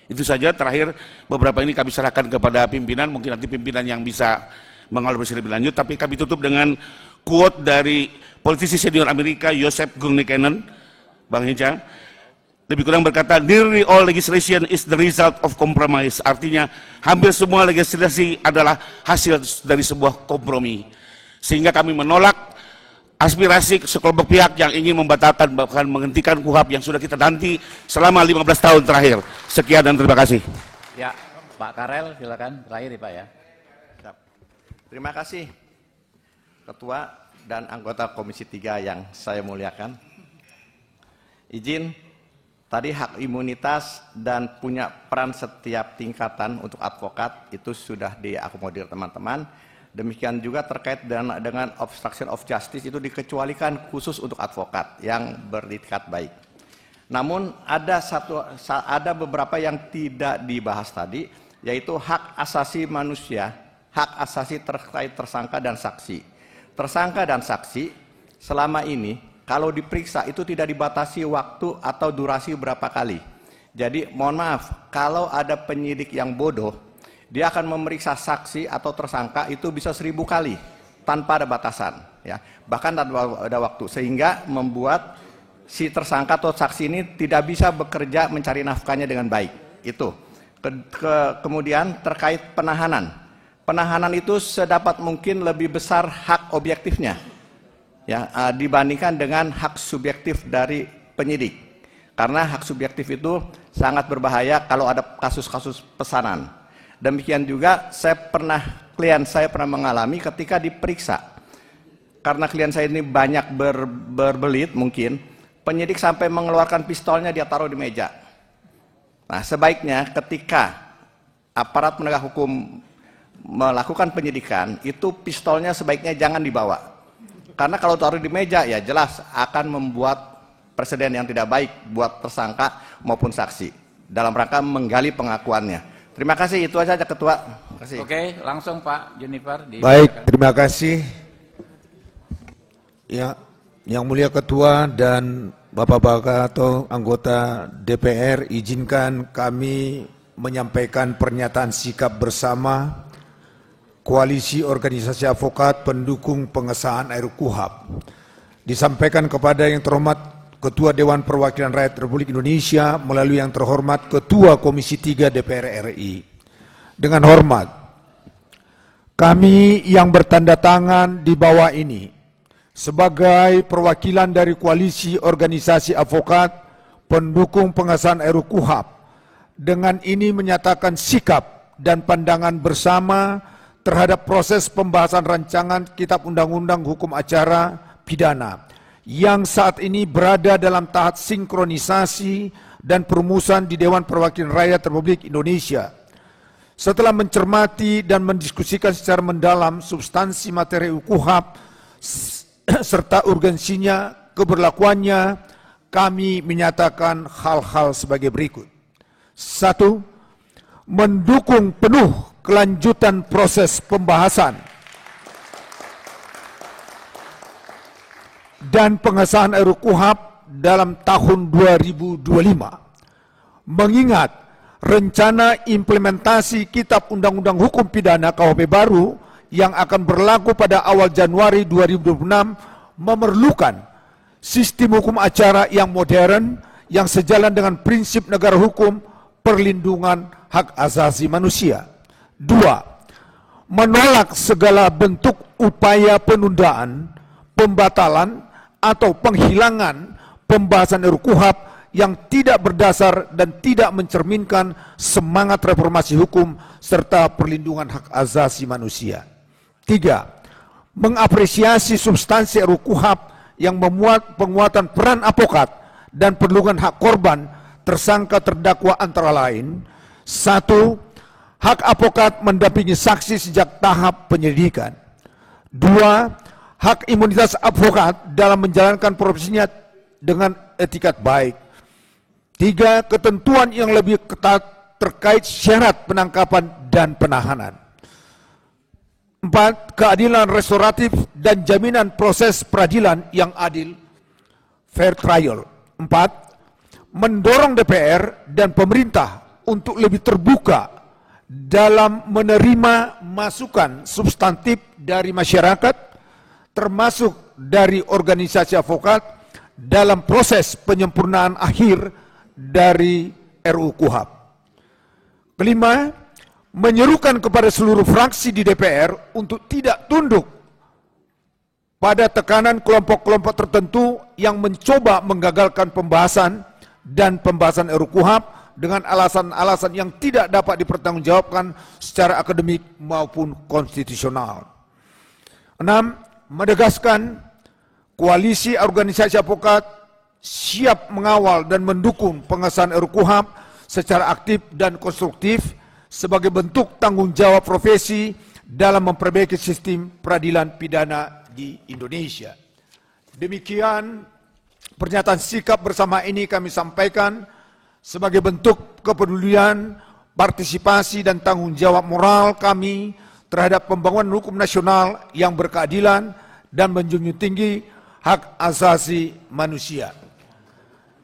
Itu saja, terakhir beberapa ini kami serahkan kepada pimpinan, mungkin nanti pimpinan yang bisa mengelaborasi lebih lanjut, tapi kami tutup dengan quote dari politisi senior Amerika Joseph Gurney-Cannon, Bang Hinca, lebih kurang berkata, nearly all legislation is the result of compromise. Artinya hampir semua legislasi adalah hasil dari sebuah kompromi. Sehingga kami menolak aspirasi sekelompok pihak yang ingin membatalkan bahkan menghentikan KUHP yang sudah kita nanti selama 15 tahun terakhir. Sekian dan terima kasih. Ya, Pak Karel silakan terakhir ya Pak ya. Terima kasih Ketua dan anggota Komisi 3 yang saya muliakan. Izin, tadi hak imunitas dan punya peran setiap tingkatan untuk advokat itu sudah diakomodir teman-teman. Demikian juga terkait dengan obstruction of justice itu dikecualikan khusus untuk advokat yang beritikat baik. Namun ada beberapa yang tidak dibahas tadi, yaitu hak asasi manusia, hak asasi terkait tersangka dan saksi. Tersangka dan saksi selama ini kalau diperiksa itu tidak dibatasi waktu atau durasi berapa kali. Jadi mohon maaf, kalau ada penyidik yang bodoh, dia akan memeriksa saksi atau tersangka itu bisa 1000 kali tanpa ada batasan, ya. Bahkan ada waktu, sehingga membuat si tersangka atau saksi ini tidak bisa bekerja mencari nafkahnya dengan baik. Itu. Kemudian terkait penahanan. Penahanan itu sedapat mungkin lebih besar hak objektifnya, ya, dibandingkan dengan hak subjektif dari penyidik. Karena hak subjektif itu sangat berbahaya kalau ada kasus-kasus pesanan. Demikian juga klien saya pernah mengalami ketika diperiksa. Karena klien saya ini banyak berbelit mungkin, penyidik sampai mengeluarkan pistolnya dia taruh di meja. Nah, sebaiknya ketika aparat penegak hukum melakukan penyidikan, itu pistolnya sebaiknya jangan dibawa. Karena kalau taruh di meja ya jelas akan membuat presiden yang tidak baik buat tersangka maupun saksi dalam rangka menggali pengakuannya. Terima kasih, itu saja Ketua. Terima kasih. Oke, langsung Pak Juniper. Baik, terima kasih. Ya, yang mulia Ketua dan Bapak-bapak atau anggota DPR, izinkan kami menyampaikan pernyataan sikap bersama Koalisi Organisasi Advokat pendukung pengesahan RUU-KUHP. Disampaikan kepada yang terhormat Ketua Dewan Perwakilan Rakyat Republik Indonesia melalui yang terhormat Ketua Komisi 3 DPR RI. Dengan hormat, kami yang bertanda tangan di bawah ini sebagai perwakilan dari Koalisi Organisasi Advokat pendukung pengesahan RUU-KUHP dengan ini menyatakan sikap dan pandangan bersama terhadap proses pembahasan rancangan Kitab Undang-Undang Hukum Acara Pidana yang saat ini berada dalam tahap sinkronisasi dan perumusan di Dewan Perwakilan Rakyat Republik Indonesia. Setelah mencermati dan mendiskusikan secara mendalam substansi materi RUU-KUHP serta urgensinya, keberlakuannya, kami menyatakan hal-hal sebagai berikut. 1. Mendukung penuh kelanjutan proses pembahasan dan pengesahan RUU-KUHP dalam tahun 2025. Mengingat rencana implementasi Kitab Undang-Undang Hukum Pidana KUHP baru yang akan berlaku pada awal Januari 2026 memerlukan sistem hukum acara yang modern yang sejalan dengan prinsip negara hukum, perlindungan hak asasi manusia. 2. Menolak segala bentuk upaya penundaan, pembatalan, atau penghilangan pembahasan RUU-KUHP yang tidak berdasar dan tidak mencerminkan semangat reformasi hukum serta perlindungan hak asasi manusia. 3. Mengapresiasi substansi RUU-KUHP yang memuat penguatan peran advokat dan perlindungan hak korban tersangka terdakwa antara lain: 1. Hak advokat mendampingi saksi sejak tahap penyelidikan. 2. Hak imunitas advokat dalam menjalankan profesinya dengan etikat baik. 3. Ketentuan yang lebih ketat terkait syarat penangkapan dan penahanan. 4. Keadilan restoratif dan jaminan proses peradilan yang adil, fair trial. 4. Mendorong DPR dan pemerintah untuk lebih terbuka dalam menerima masukan substantif dari masyarakat, termasuk dari organisasi advokat, dalam proses penyempurnaan akhir dari RUU-KUHP. 5. Menyerukan kepada seluruh fraksi di DPR untuk tidak tunduk pada tekanan kelompok-kelompok tertentu yang mencoba menggagalkan pembahasan dan pembahasan RUU-KUHP dengan alasan-alasan yang tidak dapat dipertanggungjawabkan secara akademik maupun konstitusional. 6. Menegaskan Koalisi Organisasi Advokat siap mengawal dan mendukung pengesahan RUU-KUHP secara aktif dan konstruktif sebagai bentuk tanggung jawab profesi dalam memperbaiki sistem peradilan pidana di Indonesia. Demikian pernyataan sikap bersama ini kami sampaikan sebagai bentuk kepedulian, partisipasi dan tanggung jawab moral kami terhadap pembangunan hukum nasional yang berkeadilan dan menjunjung tinggi hak asasi manusia.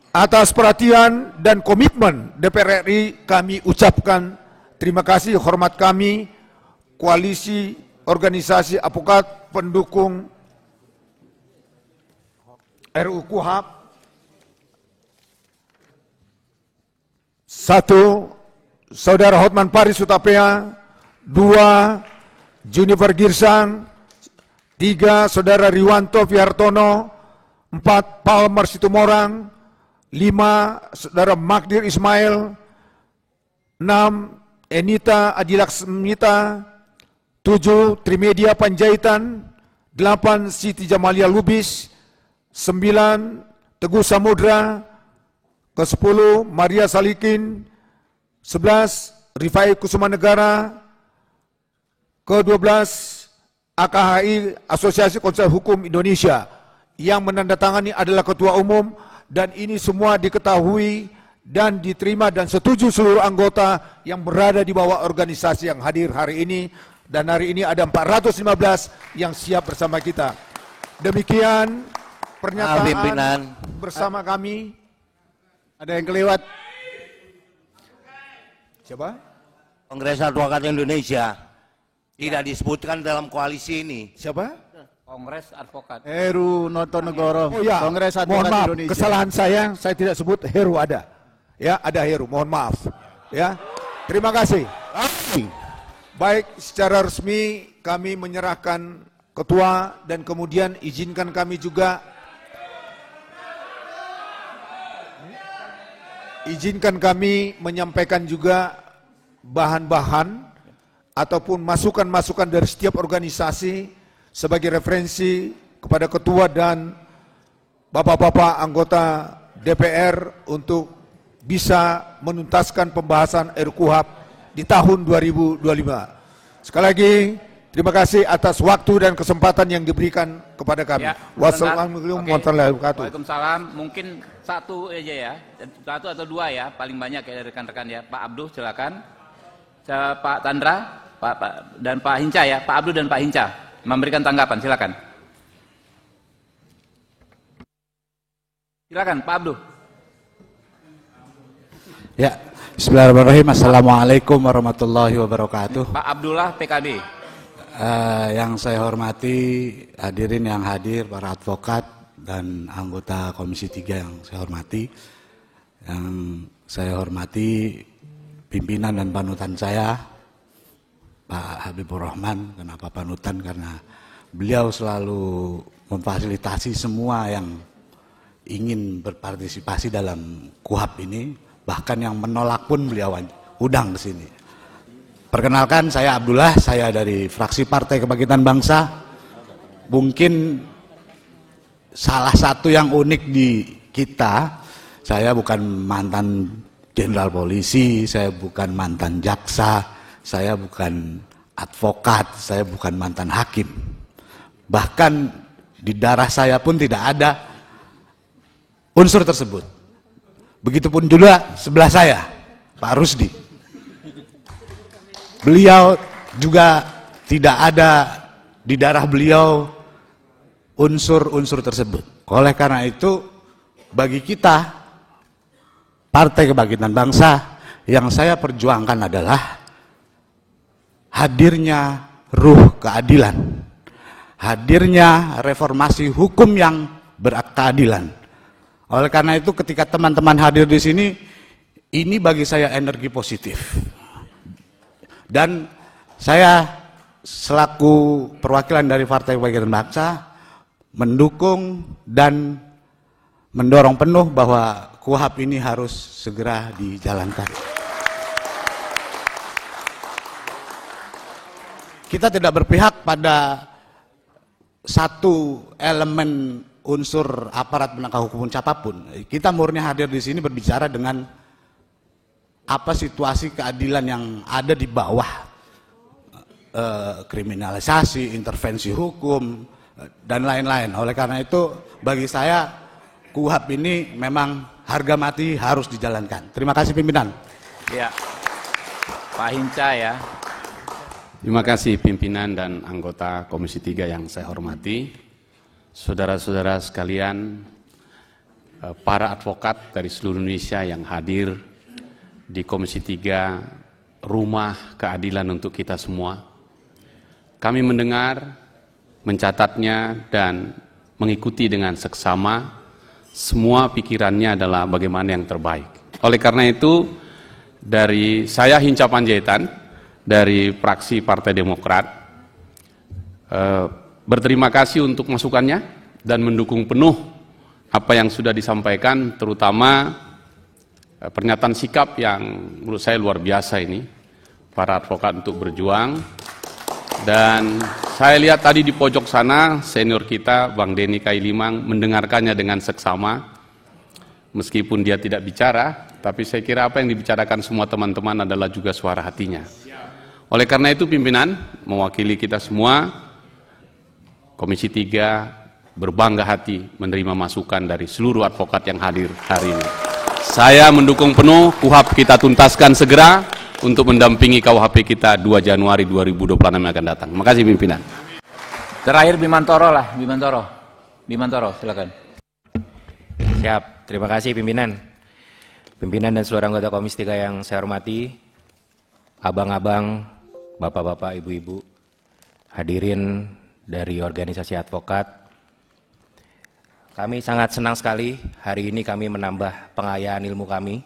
Atas perhatian dan komitmen DPR RI kami ucapkan terima kasih. Hormat kami, Koalisi Organisasi Advokat pendukung RUU-KUHP. 1. Saudara Hotman Paris Hutapea. 2. Junifer Girsang. 3. Saudara Riwanto Fihartono. 4. Palmer Situmorang. 5. Saudara Magdir Ismail. 6. Enita Adilaksmita. 7. Trimedia Panjaitan. 8. Siti Jamalia Lubis. 9. Teguh Samudra. Ke-10 Maria Salikin. 11 Rifai Kusuma Negara. Ke-12 AKHI Asosiasi Konselor Hukum Indonesia. Yang menandatangani adalah Ketua Umum, dan ini semua diketahui dan diterima dan setuju seluruh anggota yang berada di bawah organisasi yang hadir hari ini, dan hari ini ada 415 yang siap bersama kita. Demikian pernyataan bersama kami. Ada yang kelewat. Siapa? Kongres Advokat Indonesia. Tidak disebutkan dalam koalisi ini. Siapa? Kongres Advokat. Heru Notonegoro. Oh ya, Kongres mohon Advokat maaf, Indonesia. kesalahan saya tidak sebut Heru ada. Ya, ada Heru, mohon maaf. Ya, terima kasih. Baik, secara resmi kami menyerahkan ketua dan kemudian izinkan kami juga menyampaikan juga bahan-bahan ataupun masukan-masukan dari setiap organisasi sebagai referensi kepada ketua dan bapak-bapak anggota DPR untuk bisa menuntaskan pembahasan RKUHP di tahun 2025. Sekali lagi, terima kasih atas waktu dan kesempatan yang diberikan kepada kami. Ya, Wassalamualaikum warahmatullahi wabarakatuh. Waalaikumsalam. Mungkin satu aja ya, satu atau dua ya, paling banyak ya dari rekan-rekan ya. Pak Abdul silakan. Pak Tandra, dan Pak Hinca ya, Pak Abdul dan Pak Hinca memberikan tanggapan, silakan. Silakan Pak Abdul. Ya, bismillahirrahmanirrahim. Assalamualaikum warahmatullahi wabarakatuh. Pak Abdullah PKB. Yang saya hormati hadirin yang hadir, para advokat dan anggota Komisi 3 yang saya hormati. Yang saya hormati pimpinan dan panutan saya, Pak Habibur Rahman. Kenapa panutan? Karena beliau selalu memfasilitasi semua yang ingin berpartisipasi dalam KUHP ini, bahkan yang menolak pun beliau undang ke sini. Perkenalkan, saya Abdullah, saya dari fraksi Partai Kebangkitan Bangsa. Mungkin salah satu yang unik di kita, saya bukan mantan jenderal polisi, saya bukan mantan jaksa, saya bukan advokat, saya bukan mantan hakim. Bahkan di darah saya pun tidak ada unsur tersebut. Begitupun juga sebelah saya, Pak Rusdi. Beliau juga tidak ada di darah beliau unsur-unsur tersebut. Oleh karena itu, bagi kita Partai Kebangkitan Bangsa, yang saya perjuangkan adalah hadirnya ruh keadilan, hadirnya reformasi hukum yang berkeadilan. Oleh karena itu, ketika teman-teman hadir di sini, ini bagi saya energi positif. Dan saya selaku perwakilan dari Partai Kebangkitan Bangsa mendukung dan mendorong penuh bahwa KUHP ini harus segera dijalankan. Kita tidak berpihak pada satu elemen unsur aparat penegak hukum siapapun. Kita murni hadir di sini berbicara dengan apa situasi keadilan yang ada di bawah kriminalisasi, intervensi hukum, dan lain-lain. Oleh karena itu, bagi saya KUHP ini memang harga mati harus dijalankan. Terima kasih pimpinan. Ya, Pak Hinca ya. Terima kasih pimpinan dan anggota Komisi 3 yang saya hormati. Saudara-saudara sekalian, para advokat dari seluruh Indonesia yang hadir di Komisi 3, rumah keadilan untuk kita semua. Kami mendengar, mencatatnya, dan mengikuti dengan seksama. Semua pikirannya adalah bagaimana yang terbaik. Oleh karena itu, dari saya Hinca Panjaitan, dari fraksi Partai Demokrat, berterima kasih untuk masukannya dan mendukung penuh apa yang sudah disampaikan, terutama pernyataan sikap yang menurut saya luar biasa ini, para advokat untuk berjuang. Dan saya lihat tadi di pojok sana, senior kita, Bang Denny Kailimang, mendengarkannya dengan seksama. Meskipun dia tidak bicara, tapi saya kira apa yang dibicarakan semua teman-teman adalah juga suara hatinya. Oleh karena itu pimpinan, mewakili kita semua, Komisi 3 berbangga hati menerima masukan dari seluruh advokat yang hadir hari ini. Saya mendukung penuh KUHP kita tuntaskan segera untuk mendampingi KUHP kita 2 Januari 2026 yang akan datang. Terima kasih pimpinan. Terakhir Bimantoro lah, Bimantoro silakan. Siap, terima kasih pimpinan. Pimpinan dan seluruh anggota Komisi 3 yang saya hormati, abang-abang, bapak-bapak, ibu-ibu, hadirin dari organisasi advokat. Kami sangat senang sekali hari ini kami menambah pengayaan ilmu kami,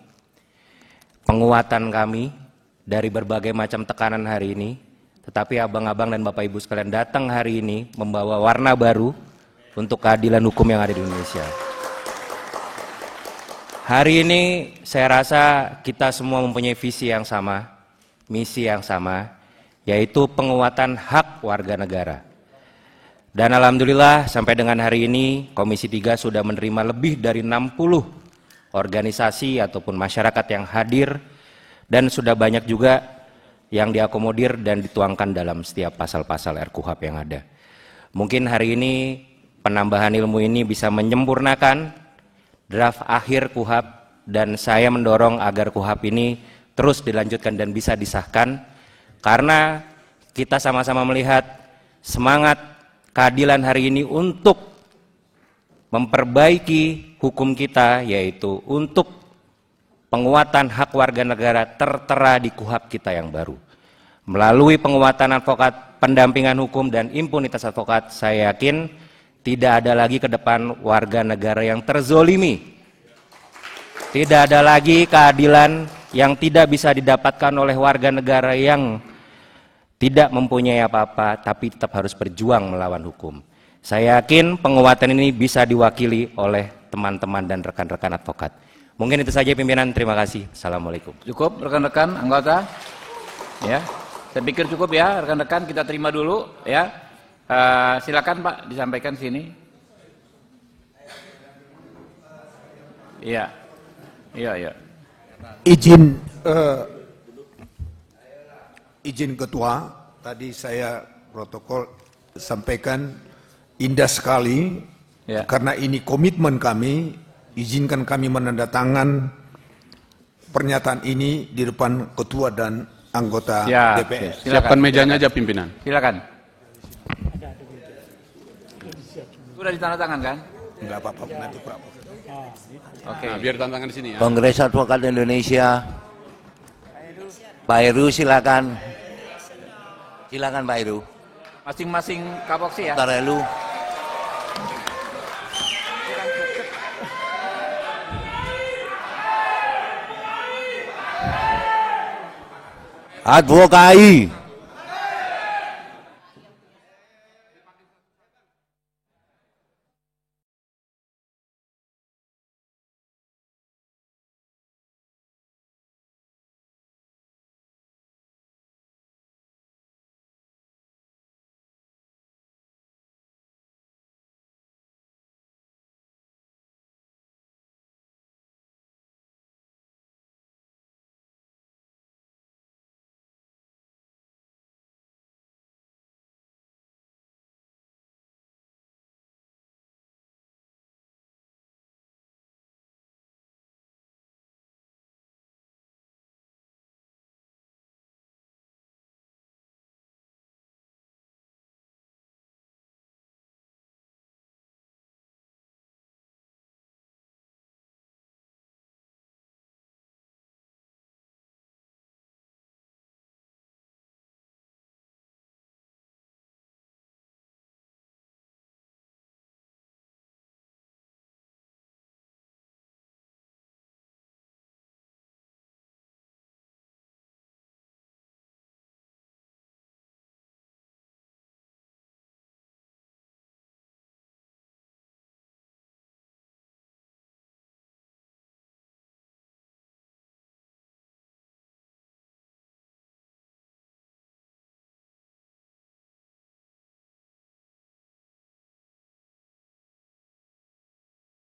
penguatan kami dari berbagai macam tekanan hari ini. Tetapi abang-abang dan bapak ibu sekalian datang hari ini membawa warna baru untuk keadilan hukum yang ada di Indonesia. Hari ini saya rasa kita semua mempunyai visi yang sama, misi yang sama, yaitu penguatan hak warga negara. Dan alhamdulillah sampai dengan hari ini Komisi 3 sudah menerima lebih dari 60 organisasi ataupun masyarakat yang hadir, dan sudah banyak juga yang diakomodir dan dituangkan dalam setiap pasal-pasal RKUHP yang ada. Mungkin hari ini penambahan ilmu ini bisa menyempurnakan draft akhir KUHP, dan saya mendorong agar KUHP ini terus dilanjutkan dan bisa disahkan, karena kita sama-sama melihat semangat keadilan hari ini untuk memperbaiki hukum kita, yaitu untuk penguatan hak warga negara tertera di KUHP kita yang baru. Melalui penguatan advokat, pendampingan hukum, dan impunitas advokat, saya yakin tidak ada lagi ke depan warga negara yang terzolimi. Tidak ada lagi keadilan yang tidak bisa didapatkan oleh warga negara yang tidak mempunyai apa-apa, tapi tetap harus berjuang melawan hukum. Saya yakin penguatan ini bisa diwakili oleh teman-teman dan rekan-rekan advokat. Mungkin itu saja pimpinan, terima kasih. Assalamualaikum. Cukup rekan-rekan anggota? Ya, saya pikir cukup ya rekan-rekan, kita terima dulu ya. Silakan Pak disampaikan sini. Iya, iya. Izin Ketua, tadi saya protokol sampaikan indah sekali ya. Karena ini komitmen kami. Izinkan kami menandatangan pernyataan ini di depan ketua dan anggota DPR. Siapkan mejanya aja pimpinan. Silakan. Sudah ditandatangan kan? Enggak apa-apa, nanti Pak. Oke. Nah, biar tantangan di sini ya. Kongres Advokat Indonesia. Pak Heru silakan. Silakan Pak Heru. Masing-masing kapoksi ya. Pak Heru. Advokai